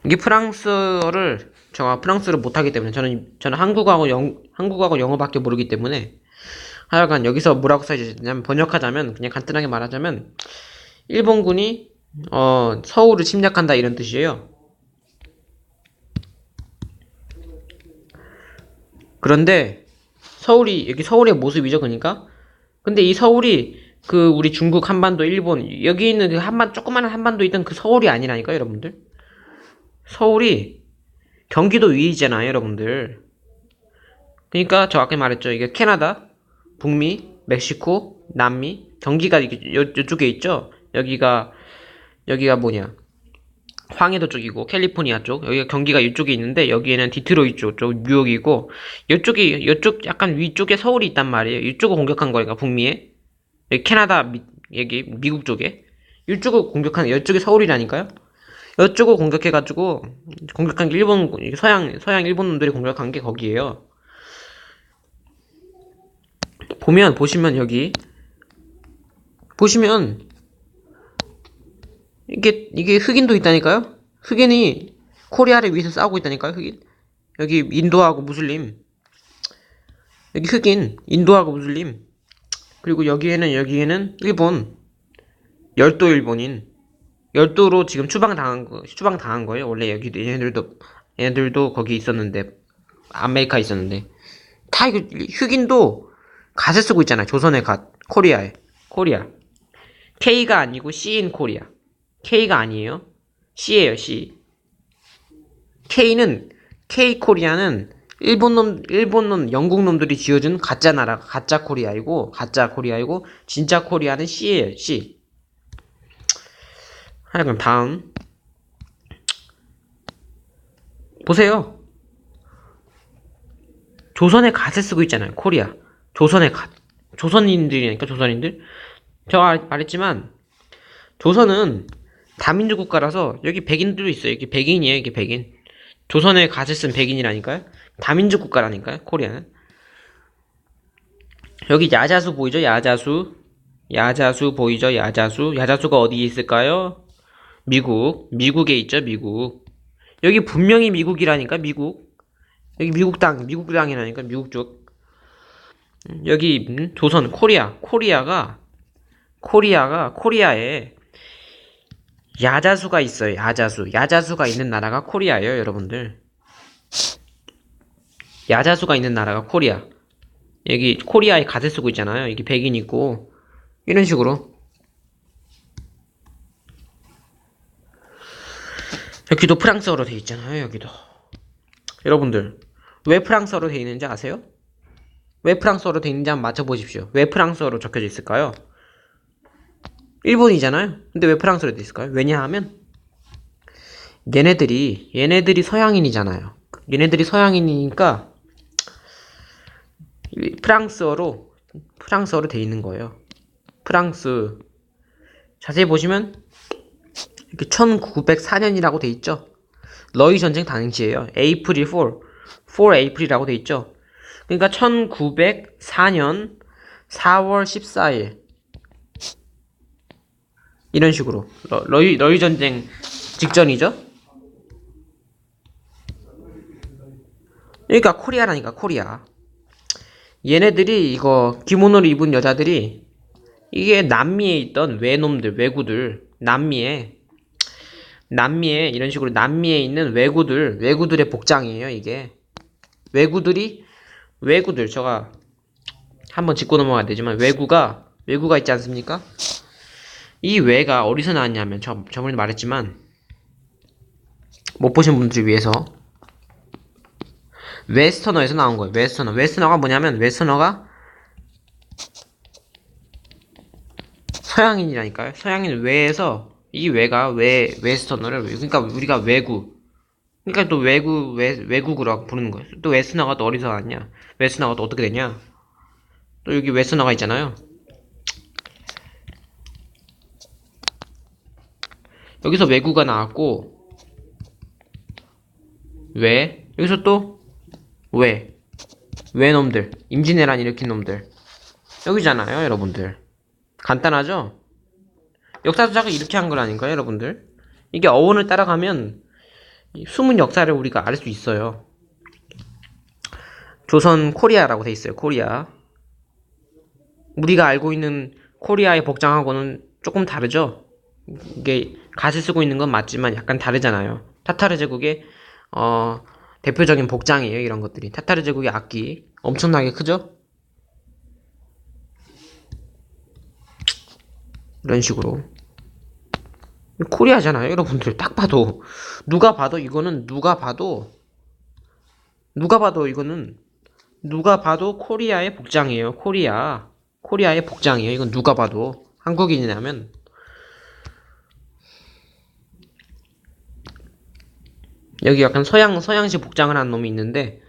이게 제가 프랑스어를 못하기 때문에, 저는 한국어하고 영어밖에 모르기 때문에, 하여간 여기서 뭐라고 써있냐면, 번역하자면, 그냥 간단하게 말하자면, 일본군이 서울을 침략한다, 이런 뜻이에요. 그런데 여기 서울의 모습이죠. 그러니까. 근데 이 서울이 우리 중국 한반도, 일본, 여기 있는 조그마한 한반도 있던 그 서울이 아니라니까요, 여러분들. 서울이 경기도 위이잖아요, 여러분들. 그러니까 저 아까 말했죠. 이게 캐나다, 북미, 멕시코, 남미, 경기가 이쪽에 있죠. 여기가 뭐냐, 황해도 쪽이고, 캘리포니아 쪽, 여기가 경기가 이쪽에 있는데, 여기에는 디트로이트 쪽 뉴욕이고, 이쪽 약간 위쪽에 서울이 있단 말이에요. 이쪽을 공격한 거니까, 북미에. 여기 캐나다, 여기 미국 쪽에. 이쪽을 공격한, 이쪽이 서울이라니까요. 이쪽을 공격해가지고, 공격한 게 서양 일본 놈들이 공격한 게 거기에요. 보시면 여기, 이게 흑인도 있다니까요? 흑인이 코리아를 위해서 싸우고 있다니까요, 흑인? 여기 인도하고 무슬림. 여기 흑인, 인도하고 무슬림. 그리고 여기에는 일본. 열도 일본인. 열도로 지금 추방당한 거예요. 원래 얘네들도 거기 있었는데, 아메리카 있었는데. 다 흑인도 갓을 쓰고 있잖아요. 조선의 갓. 코리아. K가 아니고 C인 코리아. K가 아니에요. C예요, C. K 코리아는 일본 놈, 영국 놈들이 지어준 가짜 코리아이고, 진짜 코리아는 C예요, C. 하여간 다음. 보세요. 조선의 갓을 쓰고 있잖아요. 코리아. 조선의 갓. 조선인들이니까 조선인들. 제가 말했지만 조선은 다민족 국가라서 여기 백인들도 있어요. 여기 백인이에요. 여기 백인. 조선의 갓을 쓴 백인이라니까요. 다민족 국가라니까요. 코리아는. 여기 야자수 보이죠? 야자수. 야자수 보이죠? 야자수. 야자수가 어디에 있을까요? 미국. 미국에 있죠. 미국. 여기 분명히 미국이라니까. 미국. 여기 미국 땅이라니까. 미국 쪽. 여기 조선 코리아. 코리아에 야자수가 있어요. 야자수가 있는 나라가 코리아예요, 여러분들. 야자수가 있는 나라가 코리아. 여기 코리아에 가세 쓰고 있잖아요. 여기 백인 있고 이런 식으로. 여기도 프랑스어로 돼 있잖아요. 여기도. 여러분들 왜 프랑스어로 돼 있는지 아세요? 왜 프랑스어로 돼 있는지 한번 맞춰보십시오. 왜 프랑스어로 적혀져 있을까요? 일본이잖아요. 근데 왜 프랑스어로 돼 있을까요? 왜냐하면 얘네들이 서양인이잖아요. 얘네들이 서양인이니까 프랑스어로 돼 있는 거예요. 프랑스 자세히 보시면 이렇게 1904년이라고 돼 있죠. 러일 전쟁 당시예요. April 4 April이라고 돼 있죠. 그러니까 1904년 4월 14일 이런 식으로 러일 전쟁 직전이죠. 그러니까 코리아라니까 코리아. 얘네들이 이거 기모노를 입은 여자들이 이게 남미에 있던 외구들 남미에 이런 식으로 남미에 있는 외구들의 복장이에요. 이게 외구들 제가 한번 짚고 넘어가야 되지만 외구가 있지 않습니까? 이 외가 어디서 나왔냐면 저번에 말했지만 못 보신 분들을 위해서 웨스터너에서 나온 거예요. 웨스터너가 뭐냐면 웨스터너가 서양인이라니까요. 서양인 외에서 이 외가 웨스터너를 그러니까 우리가 그러니까 또 외국이라고 부르는 거예요. 또 웨스터너가 또 어디서 왔냐? 웨스터너가 또 어떻게 되냐? 또 여기 웨스터너가 있잖아요. 여기서 외구가 나왔고 여기서 또 외놈들 임진왜란 일으킨 놈들 여기잖아요. 여러분들 간단하죠? 역사조작을 이렇게 한 거라니까요. 여러분들 이게 어원을 따라가면 숨은 역사를 우리가 알 수 있어요. 조선 코리아라고 돼 있어요. 코리아. 우리가 알고 있는 코리아의 복장하고는 조금 다르죠? 이게 갓을 쓰고 있는 건 맞지만 약간 다르잖아요. 타타르 제국의 대표적인 복장이에요. 이런 것들이. 타타르 제국의 악기 엄청나게 크죠? 이런 식으로. 코리아잖아요. 여러분들 딱 봐도 누가 봐도 코리아의 복장이에요. 코리아의 복장이에요. 이건 누가 봐도 한국인이라면. 여기 약간 서양식 복장을 한 놈이 있는데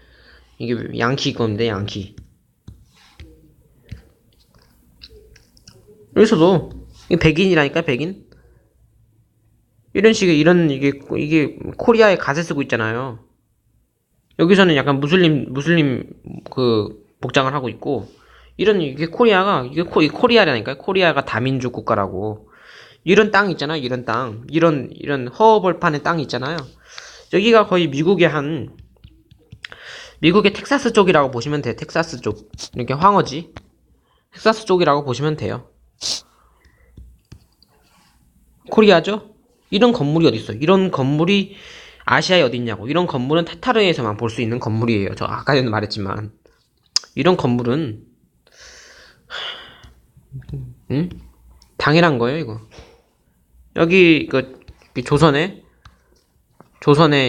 이게 양키 건데 양키. 여기서도 이게 백인이라니까 백인. 이런 식의 이게 코리아에 갓을 쓰고 있잖아요. 여기서는 약간 무슬림 그 복장을 하고 있고 이게 코리아라니까요. 코리아가 다민족 국가라고. 이런 땅 있잖아요. 이런 허허벌판의 땅이 있잖아요. 여기가 거의 미국의 텍사스 쪽이라고 보시면 돼요. 텍사스 쪽. 이렇게 황허지. 텍사스 쪽이라고 보시면 돼요. 코리아죠? 이런 건물이 어디 있어요? 이런 건물이 아시아에 어디 있냐고. 이런 건물은 타타르에서만 볼 수 있는 건물이에요. 저 아까 전에 말했지만 이런 건물은 당연한 거예요, 이거. 여기 조선에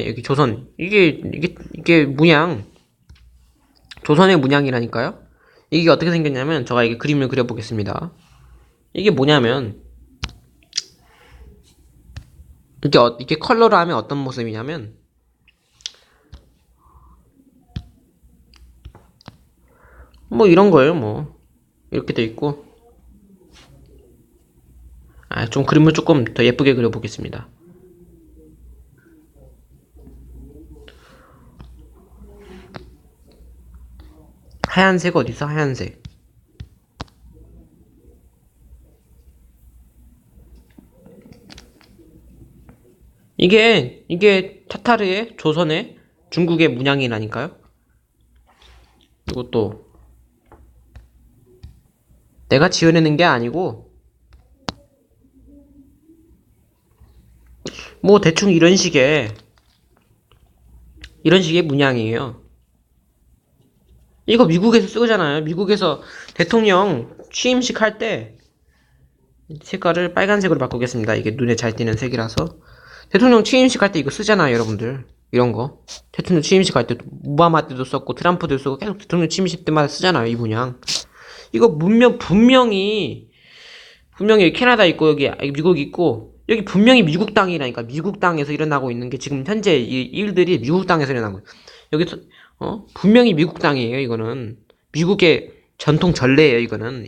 여기 조선 이게 문양 조선의 문양이라니까요. 이게 어떻게 생겼냐면 제가 이게 그림을 그려보겠습니다. 이게 뭐냐면 이렇게 컬러로 하면 어떤 모습이냐면 뭐 이런 거예요, 뭐. 이렇게 돼 있고. 좀 그림을 조금 더 예쁘게 그려보겠습니다. 하얀색 어디서 하얀색. 이게 타타르의 조선의 중국의 문양이라니까요. 이것도 내가 지어내는 게 아니고 뭐 대충 이런 식의 문양이에요. 이거 미국에서 쓰잖아요. 미국에서 대통령 취임식 할 때 색깔을 빨간색으로 바꾸겠습니다. 이게 눈에 잘 띄는 색이라서. 대통령 취임식 할 때 이거 쓰잖아요, 여러분들. 이런 거. 대통령 취임식 할 때도 오바마 때도 썼고 트럼프도 쓰고 계속 대통령 취임식 때마다 쓰잖아요, 이 문양. 이거 분명히 여기 캐나다 있고 여기 미국 있고 여기 분명히 미국 땅이라니까. 미국 땅에서 일어나고 있는 게 지금 현재 이 일들이 미국 땅에서 일어나고 있어요. 여기서 분명히 미국 땅이에요. 이거는 미국의 전통 전례예요. 이거는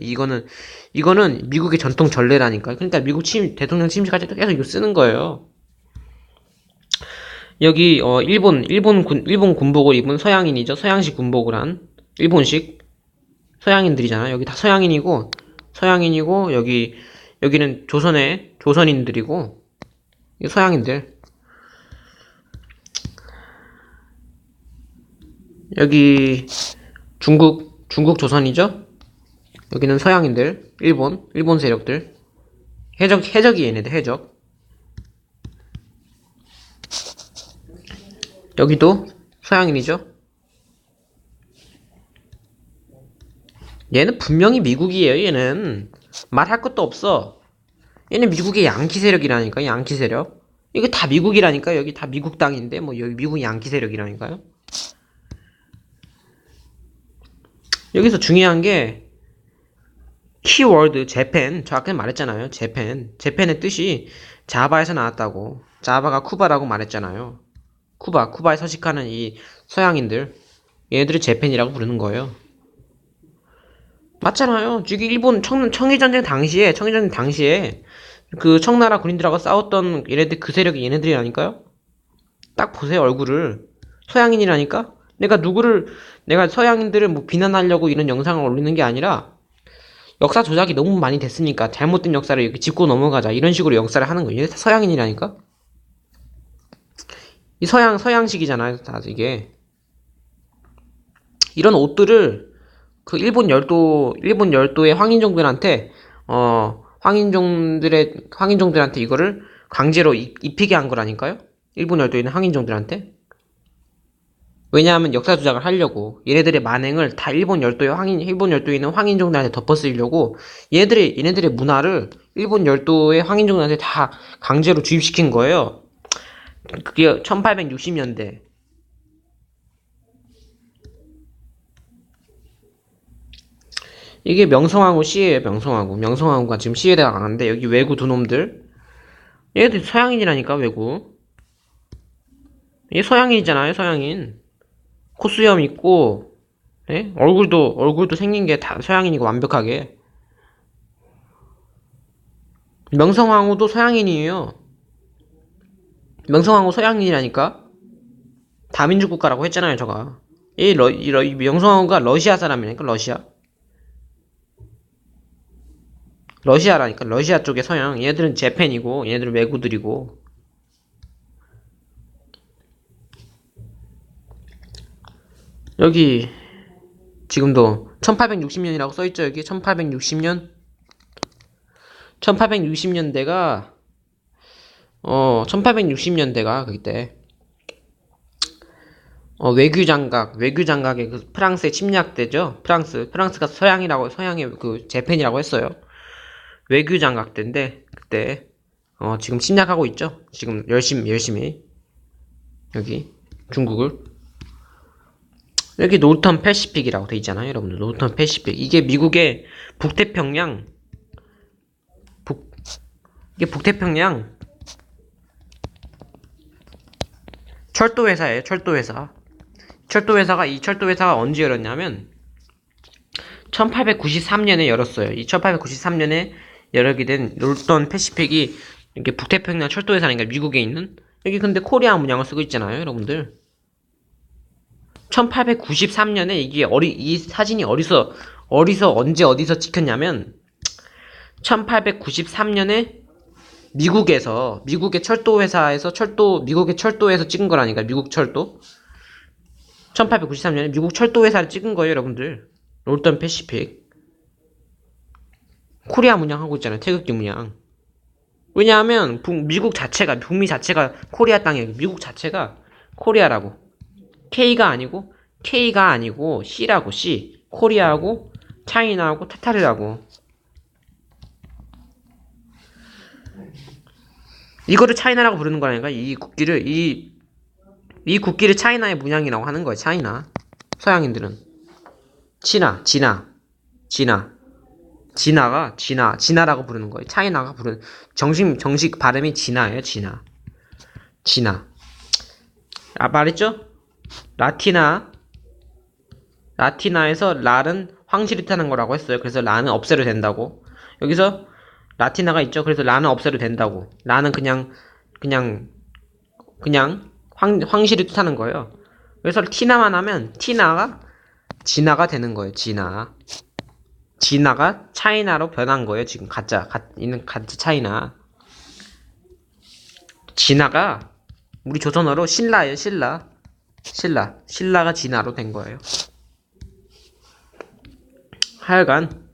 미국의 전통 전례라니까. 그러니까 미국 대통령 취임식할 때도 계속 이거 쓰는 거예요. 여기 일본 군복을 입은 서양인이죠. 서양식 군복을 한 일본식 서양인들이잖아. 여기 다 서양인이고 여기는 조선인들이고 이 서양인들. 여기 중국 조선이죠. 여기는 서양인들, 일본 세력들. 해적이 얘네들 해적. 여기도 서양인이죠. 얘는 분명히 미국이에요. 얘는 말할 것도 없어. 얘는 미국의 양키 세력이라니까. 양키 세력. 이거 다 미국이라니까. 여기 다 미국 땅인데 뭐 여기 미국 양키 세력이라니까요. 여기서 중요한 게 키워드 재팬. 저 아까 말했잖아요. 재팬의 뜻이 자바에서 나왔다고. 자바가 쿠바라고 말했잖아요. 쿠바에 서식하는 이 서양인들. 얘네들을 재팬이라고 부르는 거예요. 맞잖아요. 지금 일본 청일전쟁 당시에 그 청나라 군인들하고 싸웠던 얘네들 그 세력이 얘네들이라니까요. 딱 보세요 얼굴을. 서양인이라니까. 내가 서양인들을 뭐 비난하려고 이런 영상을 올리는 게 아니라 역사 조작이 너무 많이 됐으니까 잘못된 역사를 이렇게 짚고 넘어가자 이런 식으로 역사를 하는 거예요. 얘네 다 서양인이라니까. 이 서양식이잖아요. 다 이게 이런 옷들을 그 일본 열도의 황인종들한테 이거를 강제로 입히게 한 거라니까요? 일본 열도에 있는 황인종들한테. 왜냐하면 역사 조작을 하려고. 얘네들의 만행을 다 일본 열도에 있는 황인종들한테 덮어쓰려고 얘네들의 문화를 일본 열도의 황인종들한테 다 강제로 주입시킨 거예요. 그게 1860년대. 이게 명성황후 시예요, 명성황후. 명성황후가 지금 시에다가 가는데, 여기 외구 두 놈들. 얘들 서양인이라니까, 외구. 얘 서양인이잖아요, 서양인. 코수염 있고, 예? 얼굴도 생긴 게 다 서양인이고, 완벽하게. 명성황후도 서양인이에요. 명성황후 서양인이라니까? 다민족 국가라고 했잖아요, 저가. 이 명성황후가 러시아 사람이니까, 러시아라니까. 러시아 쪽의 서양. 얘들은 재팬이고 얘네들은 외구들이고. 여기 지금도 1860년이라고 써있죠. 여기 1860년 1860년대가 1860년대가 그때 외교장각의 그 프랑스에 침략되죠. 프랑스가 서양의 그 재팬이라고 했어요. 외교장각 때인데 그때 지금 침략하고 있죠. 지금 열심히 여기 중국을. 여기 노턴 패시픽이라고 돼 있잖아요, 여러분들. 노턴 패시픽. 이게 미국의 이게 북태평양 철도회사예요, 철도회사가. 이 철도회사가 언제 열었냐면 1893년에 열었어요. 이 1893년에 열게 된 롤던 패시픽이 이렇게 북태평양 철도회사니까 미국에 있는 여기 근데 코리아 문양을 쓰고 있잖아요, 여러분들. 1893년에 이 사진이 어디서 언제 어디서 찍혔냐면 1893년에 미국의 미국의 철도에서 찍은 거라니까. 미국 철도. 1893년에 미국 철도회사를 찍은 거예요, 여러분들. 롤던 패시픽. 코리아 문양 하고 있잖아요, 태극기 문양. 왜냐하면 북미 자체가 코리아 땅이에요. 미국 자체가 코리아라고. K가 아니고 C라고. C. 코리아하고 차이나하고 타타르라고. 이거를 차이나라고 부르는 거라니까. 이 국기를 차이나의 문양이라고 하는 거예요. 차이나. 서양인들은 진화라고 부르는 거예요. 차이나가 부르는 정식 발음이 진화예요. 진화. 말했죠? 라티나에서 랄은 황실이 타는 거라고 했어요. 그래서 라는 없애도 된다고. 여기서 라티나가 있죠. 그래서 라는 없애도 된다고. 라는 그냥 황실이 뜻하는 거예요. 그래서 티나만 하면 티나가 진화가 되는 거예요. 진화가 차이나로 변한 거예요. 지금 가짜 차이나. 진화가 우리 조선어로 신라예요. 신라가 진화로 된 거예요. 하여간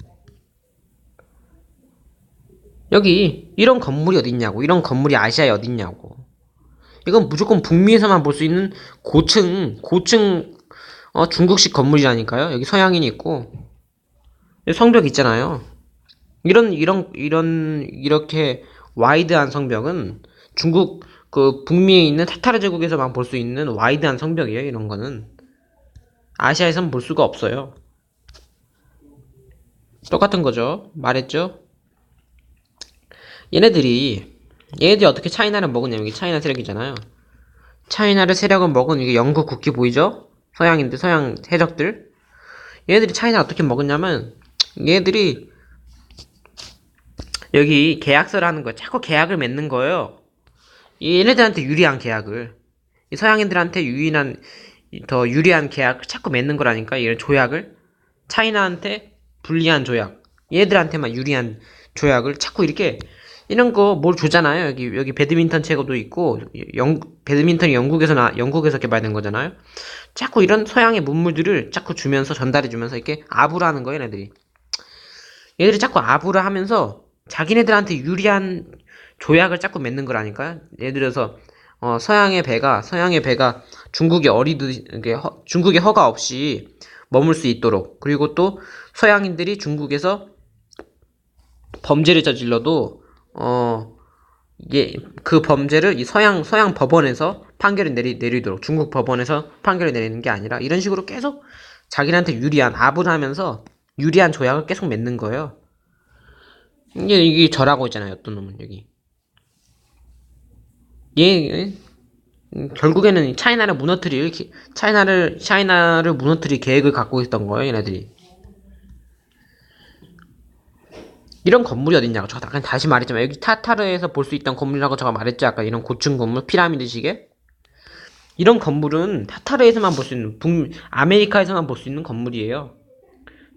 여기 이런 건물이 어딨냐고. 이런 건물이 아시아에 어딨냐고. 이건 무조건 북미에서만 볼 수 있는 고층 중국식 건물이라니까요. 여기 서양인이 있고 여기 성벽 있잖아요. 이렇게 와이드한 성벽은 중국 북미에 있는 타타르 제국에서만 볼 수 있는 와이드한 성벽이에요. 이런 거는 아시아에선 볼 수가 없어요. 똑같은 거죠. 말했죠. 얘네들이 어떻게 차이나를 먹었냐면 이게 차이나 세력이잖아요. 차이나를 세력을 먹은 이게 영국 국기 보이죠? 서양 해적들. 얘네들이 차이나 어떻게 먹었냐면 얘네들이 여기 계약서를 하는 거예요. 자꾸 계약을 맺는 거예요. 얘네들한테 유리한 계약을. 이 서양인들한테 더 유리한 계약을 자꾸 맺는 거라니까. 이런 조약을. 차이나한테 불리한 조약. 얘들한테만 유리한 조약을 자꾸 이렇게 이런 거 뭘 주잖아요. 여기 배드민턴 체고도 있고 배드민턴이 영국에서 개발된 거잖아요. 자꾸 이런 서양의 문물들을 자꾸 주면서 전달해 주면서 이렇게 아부를 하는 거예요, 얘들이 자꾸 아부를 하면서 자기네들한테 유리한 조약을 자꾸 맺는 거라니까요. 예를 들어서 서양의 배가 중국의 허가 없이 머물 수 있도록, 그리고 또 서양인들이 중국에서 범죄를 저질러도 그 범죄를 이 서양 법원에서 판결을 내리도록, 중국 법원에서 판결을 내리는 게 아니라 이런 식으로 계속 자기한테 유리한 아부를 하면서 유리한 조약을 계속 맺는 거예요. 이게 절하고 있잖아요. 어떤 놈은 여기. 결국에는 차이나를 무너뜨릴 계획을 갖고 있던 거예요. 얘네들이. 이런 건물이 어딨냐고. 제가 아까 다시 말했지만 여기 타타르에서 볼 수 있던 건물이라고 제가 말했죠. 아까 이런 고층 건물, 피라미드식의. 이런 건물은 타타르에서만 볼 수 있는, 아메리카에서만 볼 수 있는 건물이에요.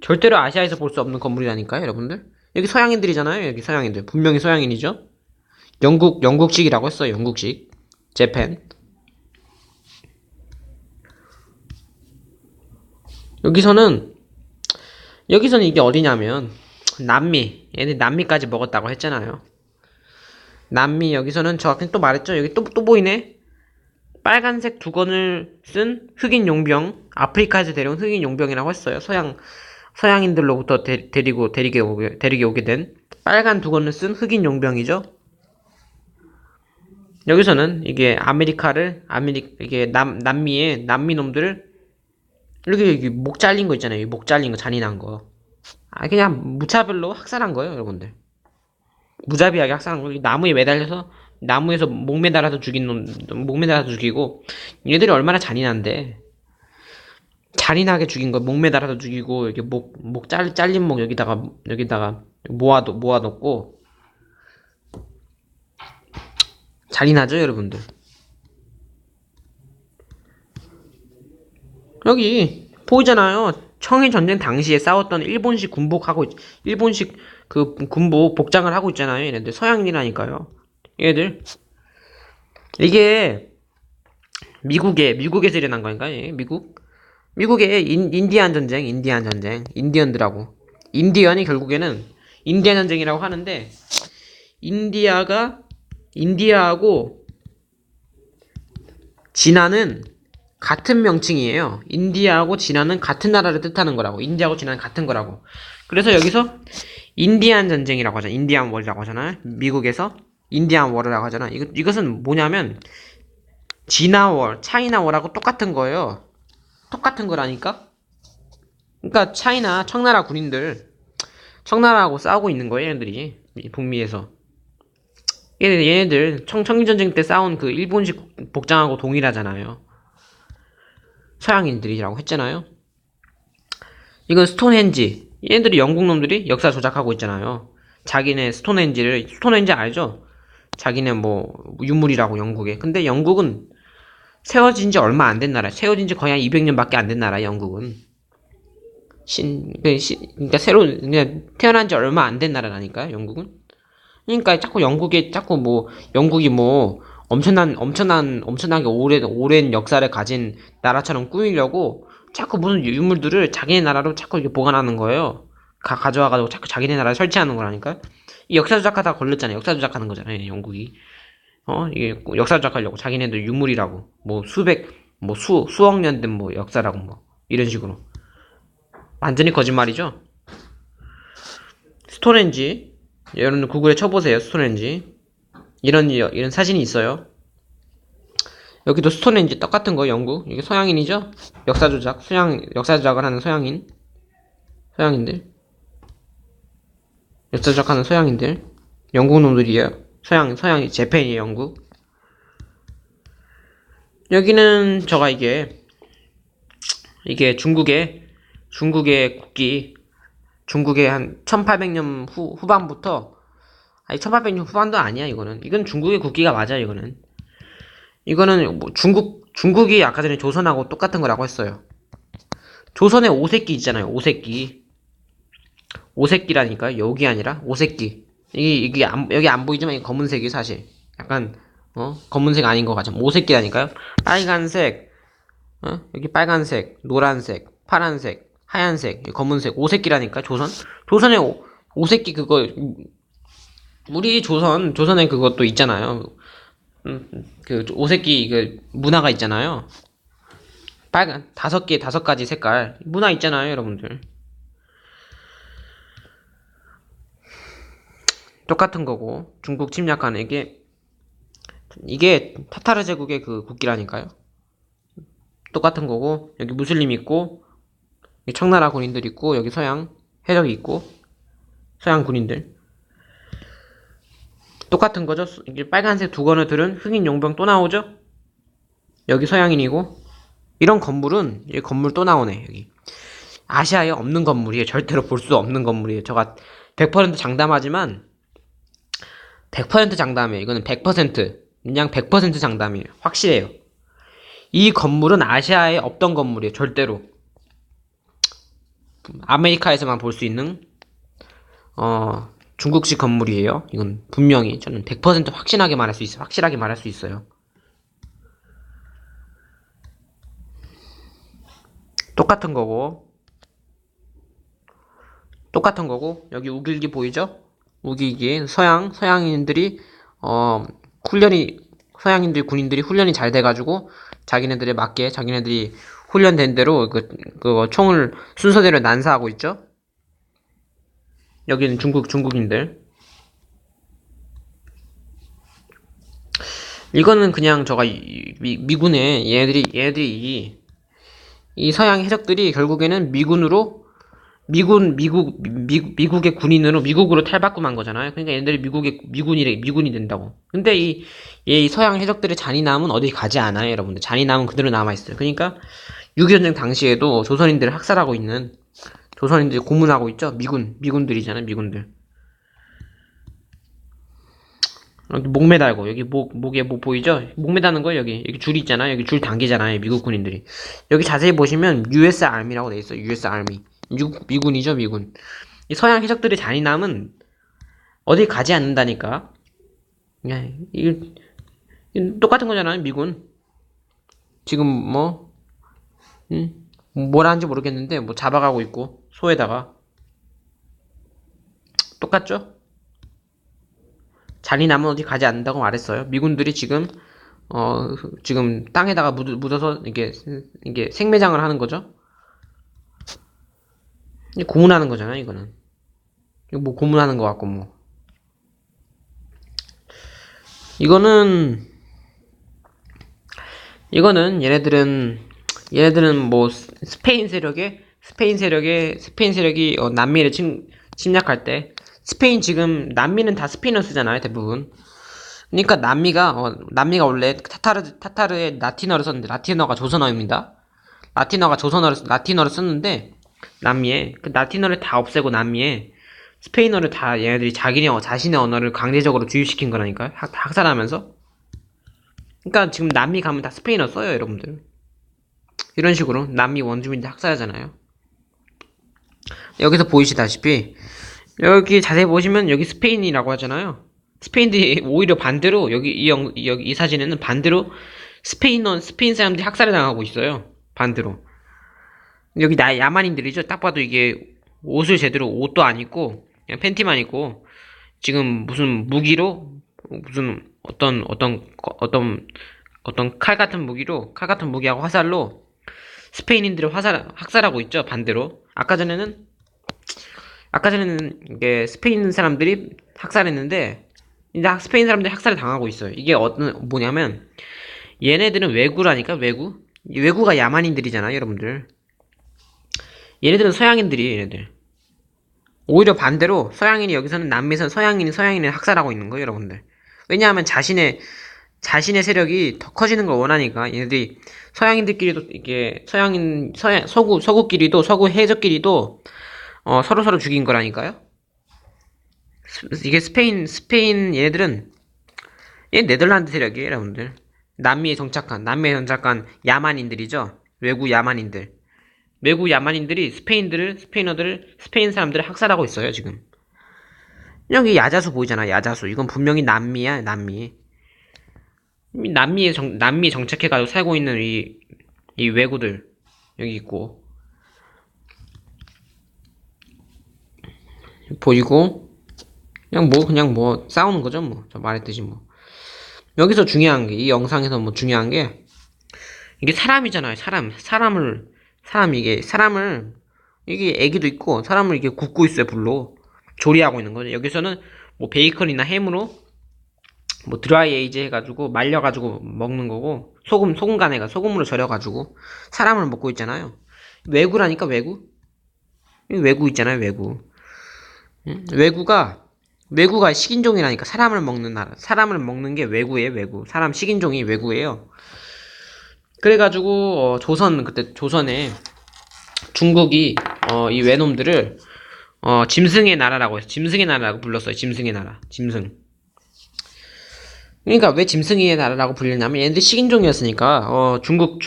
절대로 아시아에서 볼 수 없는 건물이라니까요, 여러분들. 여기 서양인들이잖아요. 여기 서양인들. 분명히 서양인이죠. 영국식이라고 했어요. 영국식. 재팬. 여기서는 이게 어디냐면 얘네 남미까지 먹었다고 했잖아요. 남미. 여기서는 저 아까 또 말했죠. 여기 또 보이네. 빨간색 두건을 쓴 흑인 용병, 아프리카에서 데려온 흑인 용병이라고 했어요. 서양인들로부터 데리게 오게 된 빨간 두건을 쓴 흑인 용병이죠. 여기서는 이게 이게 남미의 남미 놈들을 여기 목 잘린 거 있잖아요. 목 잘린 거, 잔인한 거. 그냥 무차별로 학살한 거예요, 여러분들. 무자비하게 학살한 거. 나무에 매달려서 나무에서 목 매달아서 죽이고. 얘들이 얼마나 잔인한데. 잔인하게 죽인 거, 목 매달아서 죽이고, 여기 잘린 목 여기다가 모아놓고, 잔인하죠, 여러분들? 여기, 보이잖아요. 청일 전쟁 당시에 싸웠던 일본식 그 군복 복장을 하고 있잖아요, 얘네들. 서양인이라니까요. 얘들. 이게, 미국에서 일어난 거니까, 예, 미국의 인디안 전쟁, 인디언들하고. 인디언이 결국에는 인디안 전쟁이라고 하는데, 인디아하고 진화는 같은 명칭이에요. 인디아하고 진화는 같은 나라를 뜻하는 거라고. 인디아하고 진화는 같은 거라고. 그래서 여기서 인디안 전쟁이라고 하잖아. 인디안 월이라고 하잖아요. 미국에서 인디안 월이라고 하잖아. 이것은 뭐냐면, 진화월, 차이나월하고 똑같은 거예요. 똑같은 거라니까? 그러니까 청나라 군인들, 청나라하고 싸우고 있는 거예요, 얘네들이. 북미에서. 얘네들 청일전쟁 때 싸운 그 일본식 복장하고 동일하잖아요. 서양인들이라고 했잖아요. 이건 스톤헨지. 얘네들이 영국 놈들이 역사 조작하고 있잖아요. 자기네 스톤헨지 알죠? 자기네 뭐 유물이라고 영국에. 근데 영국은 세워진 지 얼마 안 된 나라. 세워진 지 거의 한 200년밖에 안 된 나라, 영국은. 그러니까 그냥 태어난 지 얼마 안 된 나라라니까요, 영국은. 그러니까 자꾸 영국이 뭐 엄청나게 오랜 역사를 가진 나라처럼 꾸미려고 자꾸 무슨 유물들을 자기네 나라로 자꾸 이렇게 보관하는 거예요. 가져와가지고 자꾸 자기네 나라에 설치하는 거라니까. 이 역사 조작하다가 걸렸잖아요. 역사 조작하는 거잖아요, 영국이. 이게 역사 조작하려고 자기네들 유물이라고 수억 년 된 뭐 역사라고 뭐 이런 식으로 완전히 거짓말이죠. 스톤헨지 여러분 구글에 쳐보세요. 스톤헨지 이런 사진이 있어요. 여기도 스톤헨지 똑같은 거 영국. 이게 서양인이죠. 역사 조작을 하는 서양인들 역사 조작하는 서양인들 영국 놈들이에요. 서양이 재팬이에요. 영국. 여기는 이게 중국의 국기. 중국의 한 1800년 후반부터, 아니 1800년 후반도 아니야. 이건 중국의 국기가 맞아. 이거는 뭐 중국이 아까 전에 조선하고 똑같은 거라고 했어요. 조선의 오색기 있잖아요. 오색기라니까요. 여기 아니라 오색기. 여기 안 보이지만 이게 검은색이 사실 약간 검은색 아닌 것 같죠. 오색기라니까요. 빨간색, 여기 빨간색, 노란색, 파란색, 하얀색, 검은색, 오색기라니까. 조선의 오색기 그거. 우리 조선에 그것도 있잖아요. 그 오색기 그 문화가 있잖아요. 다섯 가지 색깔 문화 있잖아요, 여러분들. 똑같은 거고 중국 침략하는 이게 타타르 제국의 그 국기라니까요. 똑같은 거고 여기 무슬림 있고 여기 청나라 군인들 있고 여기 서양 해적이 있고 서양 군인들 똑같은 거죠. 이게 빨간색 두건을 들은 흑인 용병 또 나오죠. 여기 서양인이고 이런 건물은 이 건물 또 나오네. 여기 아시아에 없는 건물이에요. 절대로 볼 수 없는 건물이에요. 저가 100% 장담하지만 100% 장담이에요. 이거는 100% 그냥 100% 장담이에요. 확실해요. 이 건물은 아시아에 없던 건물이에요. 절대로. 아메리카에서만 볼 수 있는 중국식 건물이에요. 이건 분명히 저는 100% 확실하게 말할 수 있어요. 똑같은 거고 여기 우길기 보이죠? 우길기 서양인들이 군인들이 훈련이 잘 돼가지고 자기네들에 맞게 자기네들이 훈련된 대로 그 총을 순서대로 난사하고 있죠. 여기는 중국인들. 이거는 그냥 미군의 얘네들이 이 서양 해적들이 결국에는 미국의 군인으로 미국으로 탈바꿈한 거잖아요. 그러니까 얘네들이 미군이 된다고. 근데 이 서양 해적들의 잔인함은 어디 가지 않아요, 여러분들. 잔인함은 그대로 남아있어요. 그러니까 6.25전쟁 당시에도 조선인들을 학살하고 있는, 조선인들이 고문하고 있죠. 미군들이잖아요, 미군들. 여기 목 매달고, 여기 목에 뭐 보이죠? 목 매다는 거 여기 줄 있잖아요. 여기 줄 당기잖아요, 미국 군인들이. 여기 자세히 보시면 US Army라고 돼 있어요. US Army. 미군이죠, 미군. 이 서양 해적들의 잔인함은 어디 가지 않는다니까. 이 똑같은 거잖아요, 미군. 지금 뭐, 뭐라 하는지 모르겠는데, 뭐 잡아가고 있고, 소에다가. 똑같죠? 잔인함은 어디 가지 않는다고 말했어요. 미군들이 지금 땅에다가 묻어서 이게 생매장을 하는 거죠. 고문하는 거잖아요, 이거는. 이거 뭐 고문하는 거 같고, 뭐. 이거는 얘네들은 뭐 스페인 세력이 남미를 침략할 때 스페인 지금 남미는 다 스페인어 쓰잖아요, 대부분. 그러니까 남미가 원래 타타르의 라틴어를 썼는데 라틴어가 조선어입니다. 라틴어를 썼는데 남미에 그 라틴어를 다 없애고 남미에 스페인어를 다 얘네들이 자신의 언어를 강제적으로 주입시킨 거라니까요. 학살하면서. 그러니까 지금 남미 가면 다 스페인어 써요, 여러분들. 이런 식으로 남미 원주민들 학살하잖아요. 여기서 보이시다시피 여기 자세히 보시면 여기 스페인이라고 하잖아요. 스페인들이 오히려 반대로 이 사진에는 반대로 스페인 사람들이 학살을 당하고 있어요. 반대로. 여기 야만인들이죠. 딱 봐도 이게 옷을 제대로 옷도 안 입고 그냥 팬티만 입고 지금 무슨 무기로 무슨 어떤 칼 같은 무기하고 화살로 스페인인들을 학살하고 있죠. 반대로. 아까 전에는 이게 스페인 사람들이 학살했는데 이제 스페인 사람들이 학살을 당하고 있어요. 이게 뭐냐면 얘네들은 왜구라니까 외구. 외구가 야만인들이잖아요, 여러분들. 얘네들은 서양인들이 얘네들. 오히려 반대로 서양인이 여기서는 남미에서 서양인을 학살하고 있는 거예요, 여러분들. 왜냐하면 자신의 세력이 더 커지는 걸 원하니까 얘네들이 서양인들끼리도 이게 서구 해적끼리도 서로 죽인 거라니까요. 이게 스페인 얘네들은 얘 네덜란드 세력이에요, 여러분들. 남미에 정착한 야만인들이죠. 외구 야만인들이 스페인 사람들을 학살하고 있어요, 지금. 여기 야자수 보이잖아, 야자수. 이건 분명히 남미야, 남미. 남미에 정착해가지고 살고 있는 이 외구들. 여기 있고. 보이고. 그냥 뭐, 싸우는 거죠, 뭐. 저 말했듯이 뭐. 여기서 중요한 게, 이 영상에서 뭐 중요한 게, 이게 사람이잖아요, 이게 애기도 있고, 사람을 이게 굽고 있어요, 불로. 조리하고 있는 거죠. 여기서는 뭐 베이컨이나 햄으로 뭐 드라이 에이지 해가지고 말려가지고 먹는 거고 소금 간에가 소금으로 절여가지고 사람을 먹고 있잖아요. 외구라니까 외구 있잖아요, 외구. 외구가 식인종이라니까. 사람을 먹는 게 외구예요, 외구. 사람 식인종이 외구예요. 그래가지고 그때 조선에 중국이 이 외놈들을 짐승의 나라라고 해서 짐승의 나라라고 불렀어요. 짐승의 나라. 짐승. 그러니까 왜 짐승의 나라라고 불리냐면 얘네들이 식인종이었으니까 중국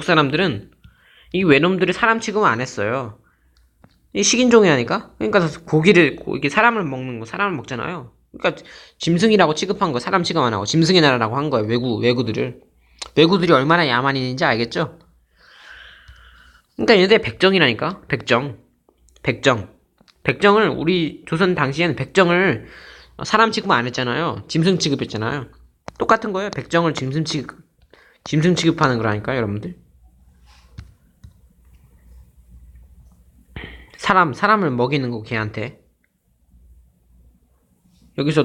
사람들은 이 외놈들이 사람 취급을 안 했어요. 이 식인종이라니까. 그러니까 이게 사람을 먹잖아요. 그러니까 짐승이라고 취급한 거 사람 취급 안 하고 짐승의 나라라고 한 거예요. 외구들이 얼마나 야만인인지 알겠죠? 그러니까 얘네들 백정이라니까. 백정을 우리 조선 당시에는 백정을 사람 취급 안 했잖아요. 짐승 취급했잖아요. 똑같은 거예요. 백정을 짐승 취급하는 거라니까요, 여러분들. 사람을 먹이는 거 걔한테. 여기서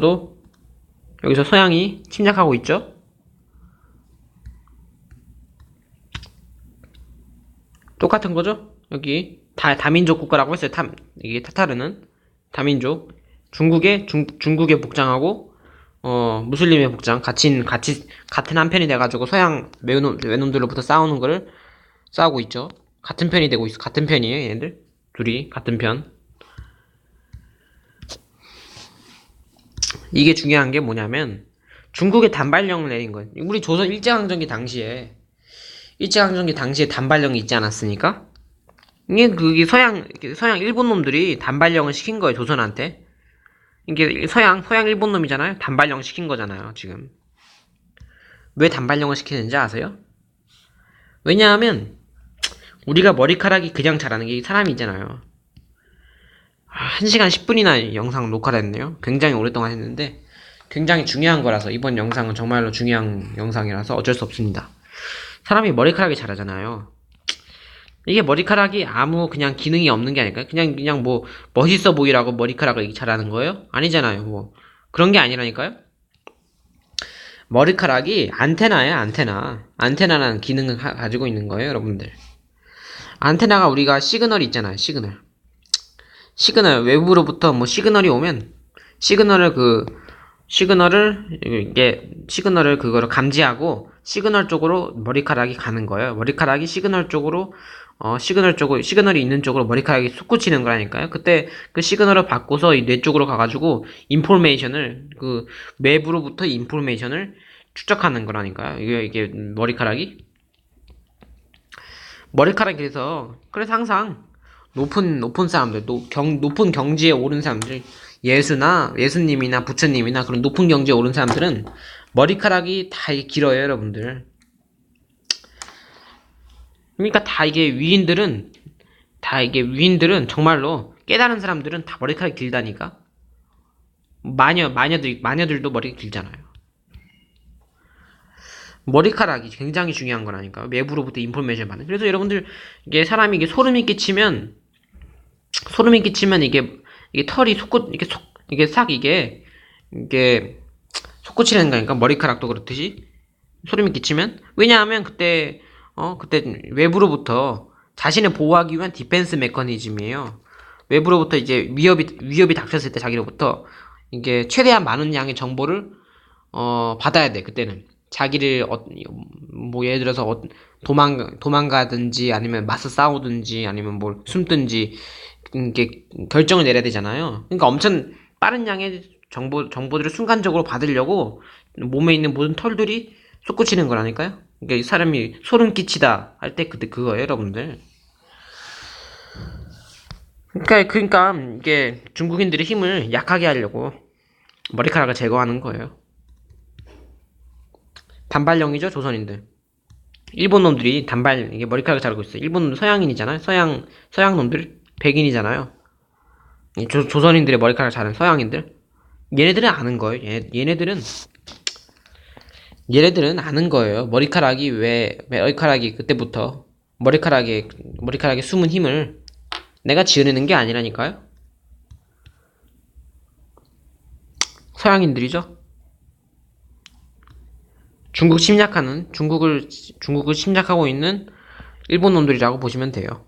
서양이 침략하고 있죠? 똑같은 거죠? 여기 다민족 국가라고 했어요. 이게 타타르는 다민족. 중국에 복장하고 무슬림의 복장, 같은 한 편이 돼가지고 서양 외놈들로부터 싸우고 있죠. 같은 편이에요, 얘네들. 둘이, 같은 편. 이게 중요한 게 뭐냐면, 중국에 단발령을 내린 거예요. 우리 조선 일제강점기 당시에 단발령이 있지 않았습니까? 이게 그게 서양 일본 놈들이 단발령을 시킨 거예요, 조선한테. 이게 서양 일본 놈이잖아요. 단발령 시킨 거잖아요, 지금. 왜 단발령을 시키는지 아세요? 왜냐하면 우리가 머리카락이 그냥 자라는 게 사람이 있잖아요. 1시간 10분이나 영상 녹화를 했네요. 굉장히 오랫동안 했는데 굉장히 중요한 거라서 이번 영상은 정말로 중요한 영상이라서 어쩔 수 없습니다. 사람이 머리카락이 자라잖아요. 이게 머리카락이 아무 그냥 기능이 없는 게 아닐까요? 그냥 뭐 멋있어 보이라고 머리카락을 자라는 거예요? 아니잖아요. 뭐 그런 게 아니라니까요. 머리카락이 안테나예요, 안테나. 안테나라는 기능을 가지고 있는 거예요, 여러분들. 안테나가 우리가 시그널이 있잖아요, 시그널 외부로부터 뭐 시그널이 오면 시그널을 그거를 감지하고 시그널 쪽으로 머리카락이 가는 거예요. 머리카락이 시그널이 있는 쪽으로 머리카락이 솟구치는 거라니까요. 그때 그 시그널을 받고서 이 뇌 쪽으로 가가지고 그 외부로부터 인포메이션을 축적하는 거라니까요. 이게 그래서 항상 높은 사람들, 높은 경지에 오른 사람들, 예수님이나 부처님이나 그런 높은 경지에 오른 사람들은 머리카락이 다 길어요, 여러분들. 그러니까 위인들은 정말로 깨달은 사람들은 다 머리카락이 길다니까. 마녀들도 머리가 길잖아요. 머리카락이 굉장히 중요한 거라니까. 외부로부터 인포메이션 받는. 그래서 여러분들 이게 사람이 이게 소름이 끼치면 이게 털이 이게 솟구치는 거니까 머리카락도 그렇듯이 소름이 끼치면 왜냐하면 그때 외부로부터 자신을 보호하기 위한 디펜스 메커니즘이에요. 외부로부터 이제 위협이 닥쳤을 때 자기로부터 이게 최대한 많은 양의 정보를 받아야 돼. 그때는 자기를 뭐 예를 들어서 도망가든지 아니면 맞서 싸우든지 아니면 뭘 숨든지 이게 결정을 내려야 되잖아요. 그러니까 엄청 빠른 양의 정보들을 순간적으로 받으려고 몸에 있는 모든 털들이 솟구치는 거라니까요. 그러니까 이 사람이 소름 끼치다 할 때 그때 그거예요, 여러분들. 그러니까 이게 중국인들의 힘을 약하게 하려고 머리카락을 제거하는 거예요. 단발령이죠, 조선인들. 일본 놈들이 이게 머리카락을 자르고 있어요. 일본 놈들 서양인이잖아요. 서양 놈들 백인이잖아요. 조선인들의 머리카락을 자른 서양인들. 얘네들은 아는 거예요. 얘네들은 아는 거예요. 머리카락이 그때부터 머리카락에 숨은 힘을 내가 지어내는 게 아니라니까요. 서양인들이죠. 중국을 침략하고 있는 일본 놈들이라고 보시면 돼요.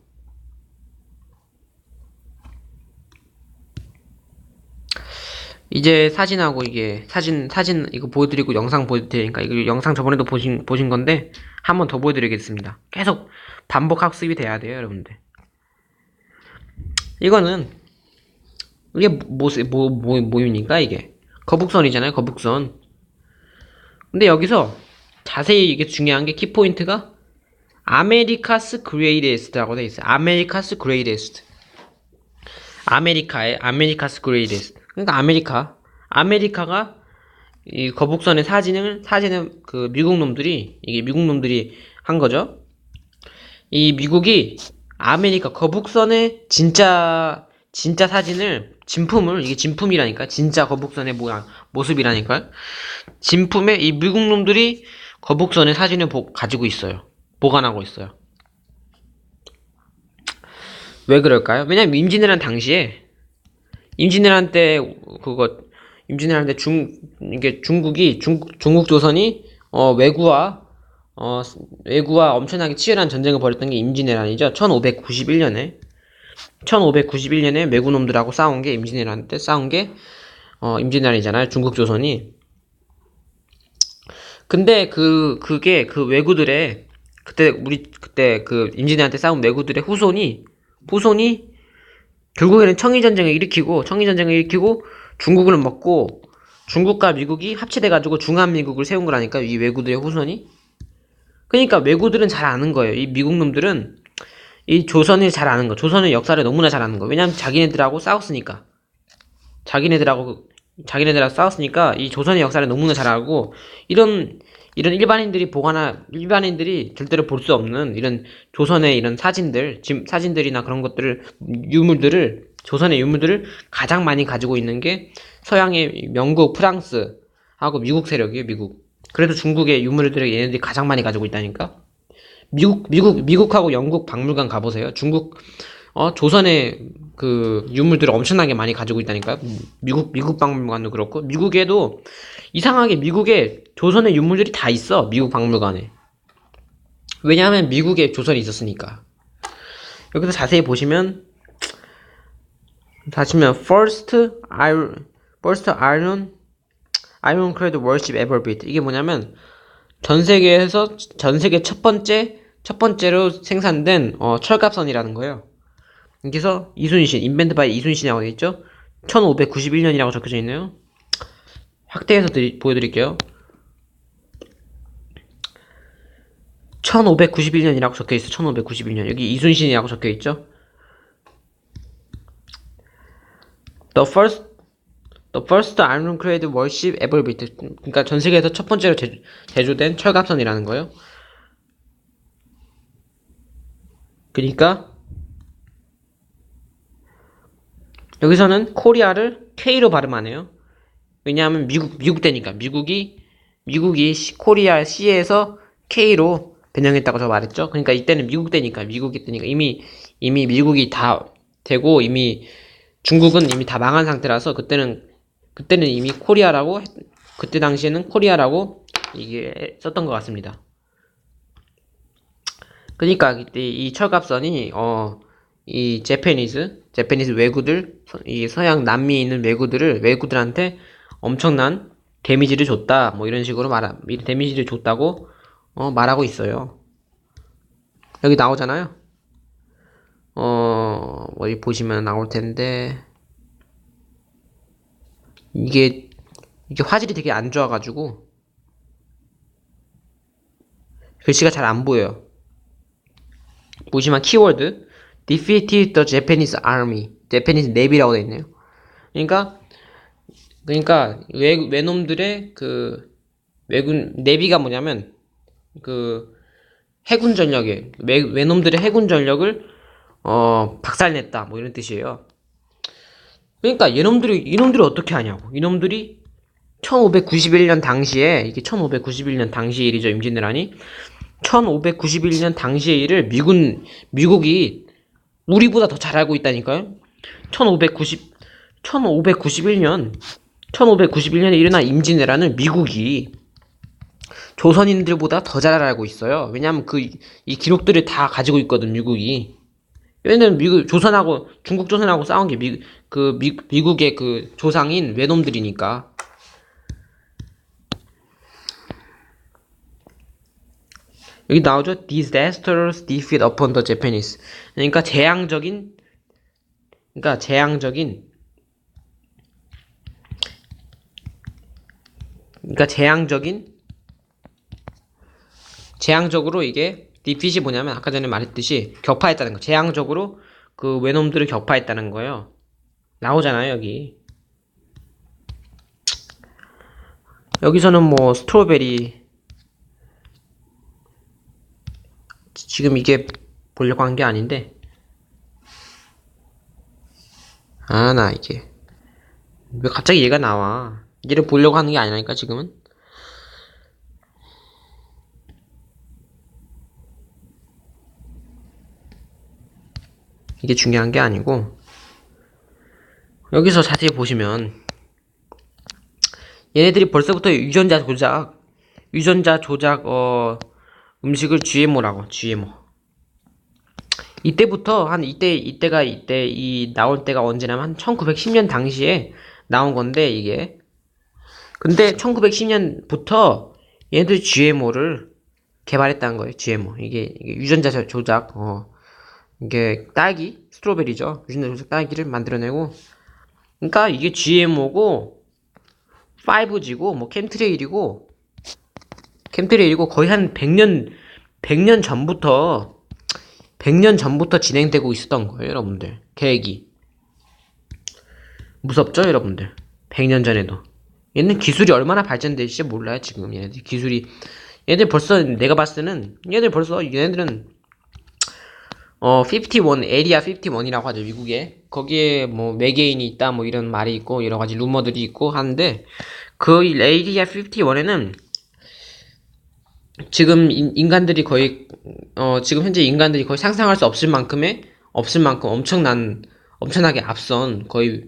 이제 사진하고 사진 이거 보여드리고 영상 보여드리니까 이거 영상 저번에도 보신 건데 한 번 더 보여드리겠습니다. 계속 반복 학습이 돼야 돼요, 여러분들. 이거는 이게 뭐입니까? 이게 거북선이잖아요, 거북선. 근데 여기서 자세히 이게 중요한 게 키포인트가 아메리카스 그레이테스트라고 돼 있어요. 아메리카스 그레이테스트. 아메리카스 그레이테스트. 그러니까 아메리카가 이 거북선의 사진을 그 미국 놈들이 한 거죠. 이 미국이 거북선의 진짜 사진을 이게 진품이라니까. 진짜 거북선의 모습이라니까. 진품에 이 미국 놈들이 거북선의 사진을 가지고 있어요. 보관하고 있어요. 왜 그럴까요? 왜냐면 임진왜란 당시에 중국 조선이 외구와 엄청나게 치열한 전쟁을 벌였던 게 임진왜란이죠. 1591년에 외구놈들하고 싸운 게 임진왜란이잖아요. 중국 조선이. 근데 그게 그 왜구들의, 그때 그 임진왜란때 싸운 왜구들의 후손이 결국에는 청일전쟁을 일으키고 중국을 먹고 중국과 미국이 합치돼가지고 중한미국을 세운 거라니까, 이 왜구들의 후손이. 그러니까 왜구들은 잘 아는 거예요. 이 미국 놈들은 이 조선을 잘 아는 거, 조선의 역사를 너무나 잘 아는 거. 왜냐면 자기네들하고 싸웠으니까. 자기네들하고 싸웠으니까 이 조선의 역사를 너무나 잘 알고, 이런 일반인들이 절대로 볼 수 없는 이런 조선의 이런 사진들이나 그런 것들을, 조선의 유물들을 가장 많이 가지고 있는 게 서양의 영국, 프랑스 하고 미국 세력이에요, 미국. 그래서 중국의 유물들을 얘네들이 가장 많이 가지고 있다니까? 미국하고 영국 박물관 가보세요. 조선의 그 유물들을 엄청나게 많이 가지고 있다니까요. 미국 박물관도 그렇고, 이상하게 미국에 조선의 유물들이 다 있어, 미국 박물관에. 왜냐하면 미국에 조선이 있었으니까. 여기서 자세히 보시면, first ironclad warship ever built. 이게 뭐냐면, 전 세계 첫 번째로 생산된 철갑선이라는 거예요. 여기서 인벤트 바이 이순신이라고 되어 있죠? 1591년이라고 적혀져 있네요. 확대해서 보여드릴게요. 1591년이라고 적혀 있어. 1591년. 여기 이순신이라고 적혀 있죠? The first ironclad warship ever built. 그러니까 전 세계에서 첫 번째로 제조된 철갑선이라는 거예요. 그러니까 여기서는 코리아를 K로 발음하네요. 왜냐하면 미국 때니까. 미국이 코리아 C에서 K로 변형했다고 저 말했죠. 그러니까 이때는 미국이 때니까 이미 미국이 다 되고, 중국은 이미 다 망한 상태라서 그때는 이미 그때 당시에는 코리아라고 이게 썼던 것 같습니다. 그러니까 이때 이 철갑선이 이 제페니스 왜구들, 이 서양 남미에 있는 왜구들한테 엄청난 데미지를 줬다, 뭐 이런 식으로 데미지를 줬다고 말하고 있어요. 여기 나오잖아요. 어디 보시면 나올 텐데, 이게 화질이 되게 안 좋아가지고 글씨가 잘 안 보여요. 보시면 키워드 defeated the Japanese army, Japanese navy라고 되어 있네요. 그러니까 외놈들의 그 내비가 뭐냐면 그 해군 전력에 외놈들의 해군 전력을 박살냈다, 뭐 이런 뜻이에요. 그러니까 이놈들이 어떻게 하냐고. 이놈들이 1591년 당시에, 이게 1591년 당시 일이죠, 임진왜란이. 1591년 당시의 일을 미국이 우리보다 더 잘 알고 있다니까요. 1591년에 일어난 임진왜란을 미국이 조선인들보다 더 잘 알고 있어요. 왜냐면 이 기록들을 다 가지고 있거든, 미국이. 왜냐면 중국 조선하고 싸운 게 미국의 그 조상인 외놈들이니까. 여기 나오죠? Disastrous defeat upon the Japanese. 그러니까 재앙적인 재앙적으로 이게 defeat이 뭐냐면 아까 전에 말했듯이 격파했다는 거. 재앙적으로 그 외놈들을 격파했다는 거예요. 나오잖아요, 여기. 여기서는 뭐 스트로베리, 지금 이게 보려고 한 게 아닌데, 나 이게 왜 갑자기 얘가 나와. 얘를 보려고 하는 게 아니라니까, 지금은. 이게 중요한 게 아니고, 여기서 자세히 보시면 얘네들이 벌써부터 유전자 조작 음식을 GMO라고. 이때부터 이때 나올 때가 언제냐면 한 1910년 당시에 나온 건데, 이게. 근데 1910년부터 얘네들이 GMO를 개발했다는 거예요. GMO. 이게 유전자 조작, 이게 딸기, 스트로베리죠. 유전자 조작 딸기를 만들어내고, 그러니까 이게 GMO고, 5G고, 뭐 캠트레일이고 거의 한 100년 전부터 진행되고 있었던 거예요, 여러분들. 계획이. 무섭죠, 여러분들? 100년 전에도. 얘는 기술이 얼마나 발전될지 몰라요, 지금. 얘네들 벌써, 내가 봤을 때는, 얘네들은, 51, 에리아 51이라고 하죠, 미국에. 거기에 뭐, 외계인이 있다, 뭐, 이런 말이 있고, 여러 가지 루머들이 있고 하는데, 그 에리아 51에는, 지금 지금 현재 인간들이 거의 상상할 수 없을 만큼 엄청나게 앞선 거의,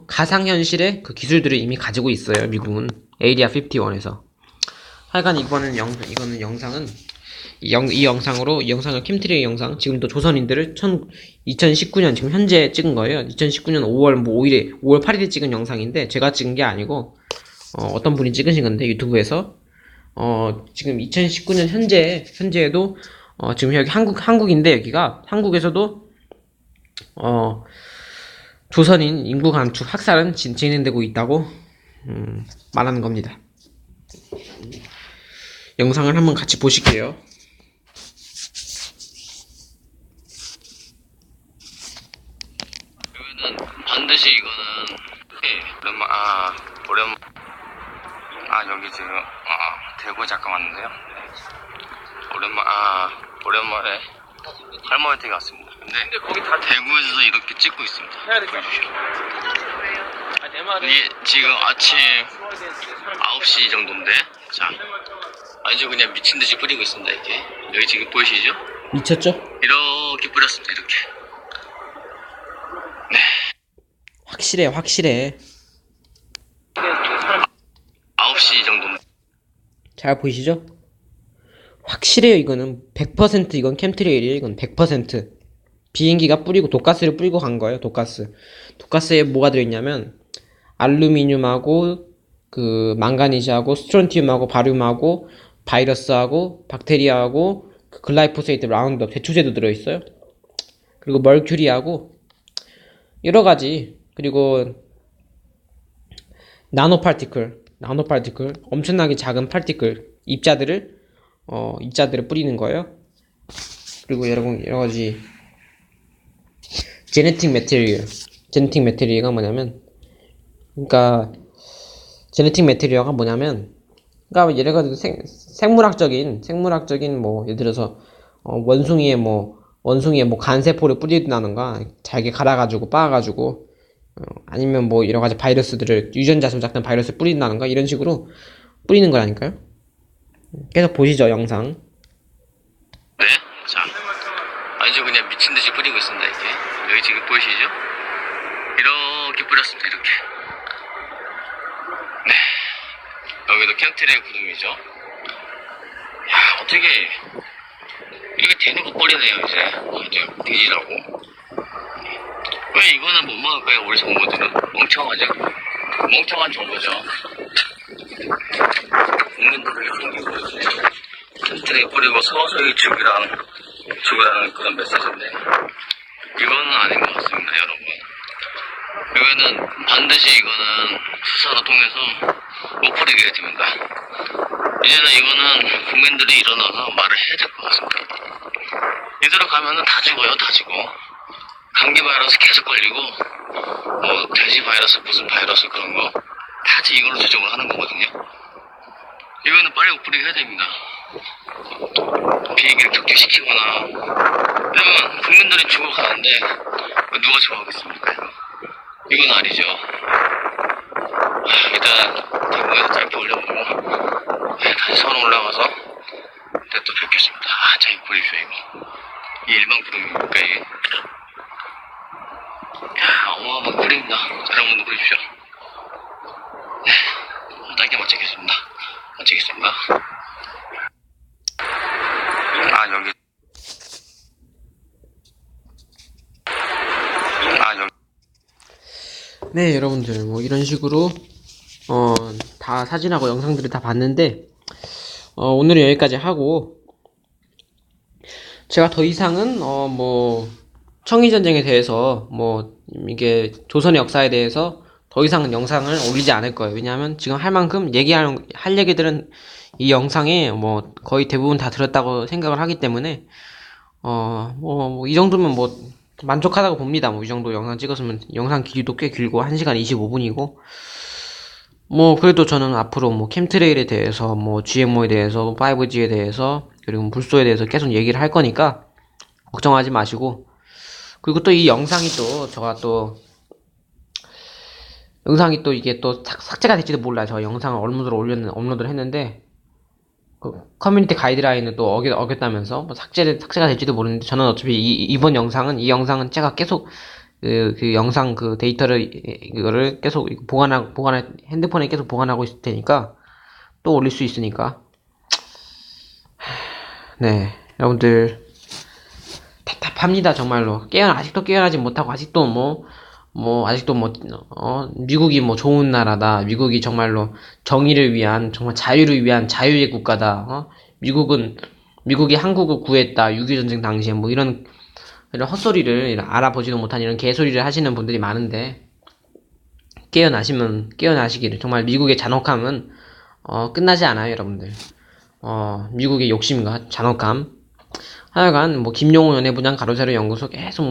가상현실의 그 기술들을 이미 가지고 있어요, 미국은. 에이리아 51에서. 하여간 이거는 영상은, 이 영상을 캠트리의 영상, 지금도 조선인들을 2019년, 지금 현재 찍은 거예요. 2019년 5월 8일에 찍은 영상인데, 제가 찍은 게 아니고, 어떤 분이 찍으신 건데, 유튜브에서. 지금 2019년 현재에도, 지금 여기 한국인데, 여기가, 한국에서도, 조선인 인구 감축 학살은 진행되고 있다고, 말하는 겁니다. 영상을 한번 같이 보실게요. 이거는 반드시 이거는 오랜만 여기 지금 대구에 잠깐 왔는데요. 오랜만에 할머니 댁에 왔습니다. 근데 거기 다 대구에서 이렇게 찍고 있습니다. 보여주시죠. 이게 지금 아침 9시 정도인데, 자, 아주 그냥 미친 듯이 뿌리고 있습니다. 이렇게 여기 지금 보이시죠? 미쳤죠? 이렇게 뿌렸습니다. 이렇게. 네. 확실해. 9시 정도인데. 잘 보이시죠? 확실해요. 이거는 100% 이건 캠트레일이에요. 이건 100% 비행기가 뿌리고 독가스를 뿌리고 간 거예요. 독가스에 뭐가 들어있냐면 알루미늄하고 그 망가니즈하고 스트론튬하고 바륨하고 바이러스하고 박테리아하고 그 글라이포세이트, 라운드업, 제초제도 들어있어요. 그리고 멀큐리하고 여러 가지, 그리고 나노파티클 엄청나게 작은 파티클 입자들을 뿌리는 거예요. 그리고 여러 가지 제네틱 메테리얼가 뭐냐면, 그러니까 예를 들어서 생물학적인 뭐 예를 들어서 원숭이에 뭐 간세포를 뿌린다던가, 잘게 갈아가지고 빻아가지고, 아니면 뭐 여러 가지 바이러스들을, 유전자 조작된 바이러스를 뿌린다던가, 이런 식으로 뿌리는 거라니까요. 계속 보시죠, 영상. 네, 자, 아주 그냥 미친 듯이 뿌리고 있습니다. 이렇게 여기 지금 보이시죠? 이렇게 뿌렸습니다. 이렇게. 네, 여기도 캠트레일 구름이죠. 야, 어떻게 이게 대놓고 뿌리네요. 이제 돼지라고. 왜 이거는 못 막을까요? 우리 정부들은 멍청하죠. 멍청한 정부죠. 국민들을 숨기고 캠트레일 뿌리고 서서히 죽으라는 그런 메시지인데, 이거는 아닌 것 같습니다, 여러분. 이거는 반드시 수사를 통해서 못 뿌리게 됩니다. 이제는 이거는 국민들이 일어나서 말을 해야 될 것 같습니다. 이대로 가면은 다 죽어요, 다 죽어. 감기 바이러스 계속 걸리고, 뭐 돼지 바이러스, 무슨 바이러스 그런 거 다지 이걸로 조정을 하는 거거든요. 이거는 빨리 못 뿌리게 해야 됩니다. 비행기를 격퇴시키거나 이러면 국민들이 죽어가는데 누가 좋아하겠습니까? 이건 아니죠. 일단 대구에서 짧게 올려보고 다시 서울 올라가서 또 뵙겠습니다. 자, 이거 보십시오. 이게 일반 구름입니까 이게? 야, 어마어마한 구름입니다. 자, 여러분도 보십시오. 네, 짧게 마치겠습니다. 여기 네, 여러분들 뭐 이런 식으로 다 사진하고 영상들을 다 봤는데, 오늘은 여기까지 하고, 제가 더 이상은, 청일전쟁에 대해서, 이게 조선의 역사에 대해서 더 이상은 영상을 올리지 않을 거예요. 왜냐하면 지금 할 만큼 할 얘기들은 이 영상에 거의 대부분 다 들었다고 생각을 하기 때문에, 이 정도면 만족하다고 봅니다. 이 정도 영상 찍었으면, 영상 길이도 꽤 길고, 1시간 25분이고, 그래도 저는 앞으로 캠트레일에 대해서, GMO에 대해서, 5G에 대해서, 그리고 불소에 대해서 계속 얘기를 할 거니까, 걱정하지 마시고, 그리고 또 이 영상이 또, 영상이 또 이게 또 삭제가 될지도 몰라요. 저 영상을 업로드를 했는데, 커뮤니티 가이드라인을 또 어겼다면서, 삭제가 될지도 모르는데, 저는 어차피 이 영상은 제가 계속, 그 영상 그 데이터를, 이거를 계속 핸드폰에 계속 보관하고 있을 테니까, 또 올릴 수 있으니까. 네. 여러분들, 답답합니다, 정말로. 아직도 깨어나지 못하고, 아직도 아직도 미국이 좋은 나라다. 미국이 정말로 정의를 위한, 정말 자유를 위한 자유의 국가다. 미국이 한국을 구했다. 6.25 전쟁 당시에 이런 헛소리를 알아보지도 못한 이런 개소리를 하시는 분들이 많은데, 깨어나시기를. 정말 미국의 잔혹함은, 끝나지 않아요, 여러분들. 미국의 욕심과 잔혹함. 하여간 김용호 연예부장 가로세로 연구소 계속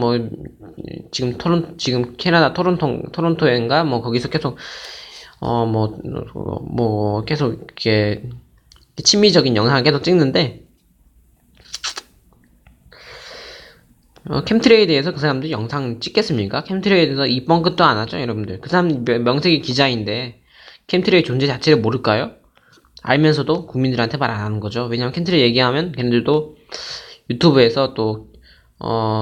지금 캐나다 토론토인가 거기서 계속 계속 이렇게 친미적인 영상을 계속 찍는데, 캠트레이에 대해서 그 사람들 영상 찍겠습니까? 캠트레이에 대해서 입 뻥끗도 안 하죠, 여러분들. 그 사람 명색이 기자인데 캠트레이 존재 자체를 모를까요? 알면서도 국민들한테 말 안 하는 거죠. 왜냐면 캠트레이 얘기하면 걔네들도 유튜브에서 또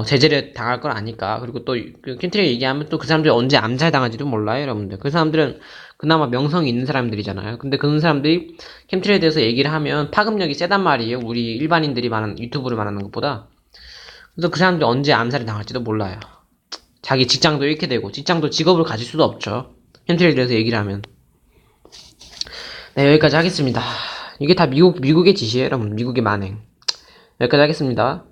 제재를 당할 걸 아니까. 그리고 또 캠트레이 얘기하면 또 그 사람들이 언제 암살당할지도 몰라요, 여러분들. 그 사람들은 그나마 명성이 있는 사람들이잖아요. 근데 그런 사람들이 캠트레이에 대해서 얘기를 하면 파급력이 세단 말이에요. 우리 일반인들이 유튜브를 말하는 것보다. 그래서 그 사람들이 언제 암살이 당할지도 몰라요. 자기 직장도 잃게 되고, 직업을 가질 수도 없죠. 캠트레이에 대해서 얘기를 하면. 네, 여기까지 하겠습니다. 이게 다 미국의 짓이에요, 여러분. 미국의 만행. 여기까지 하겠습니다.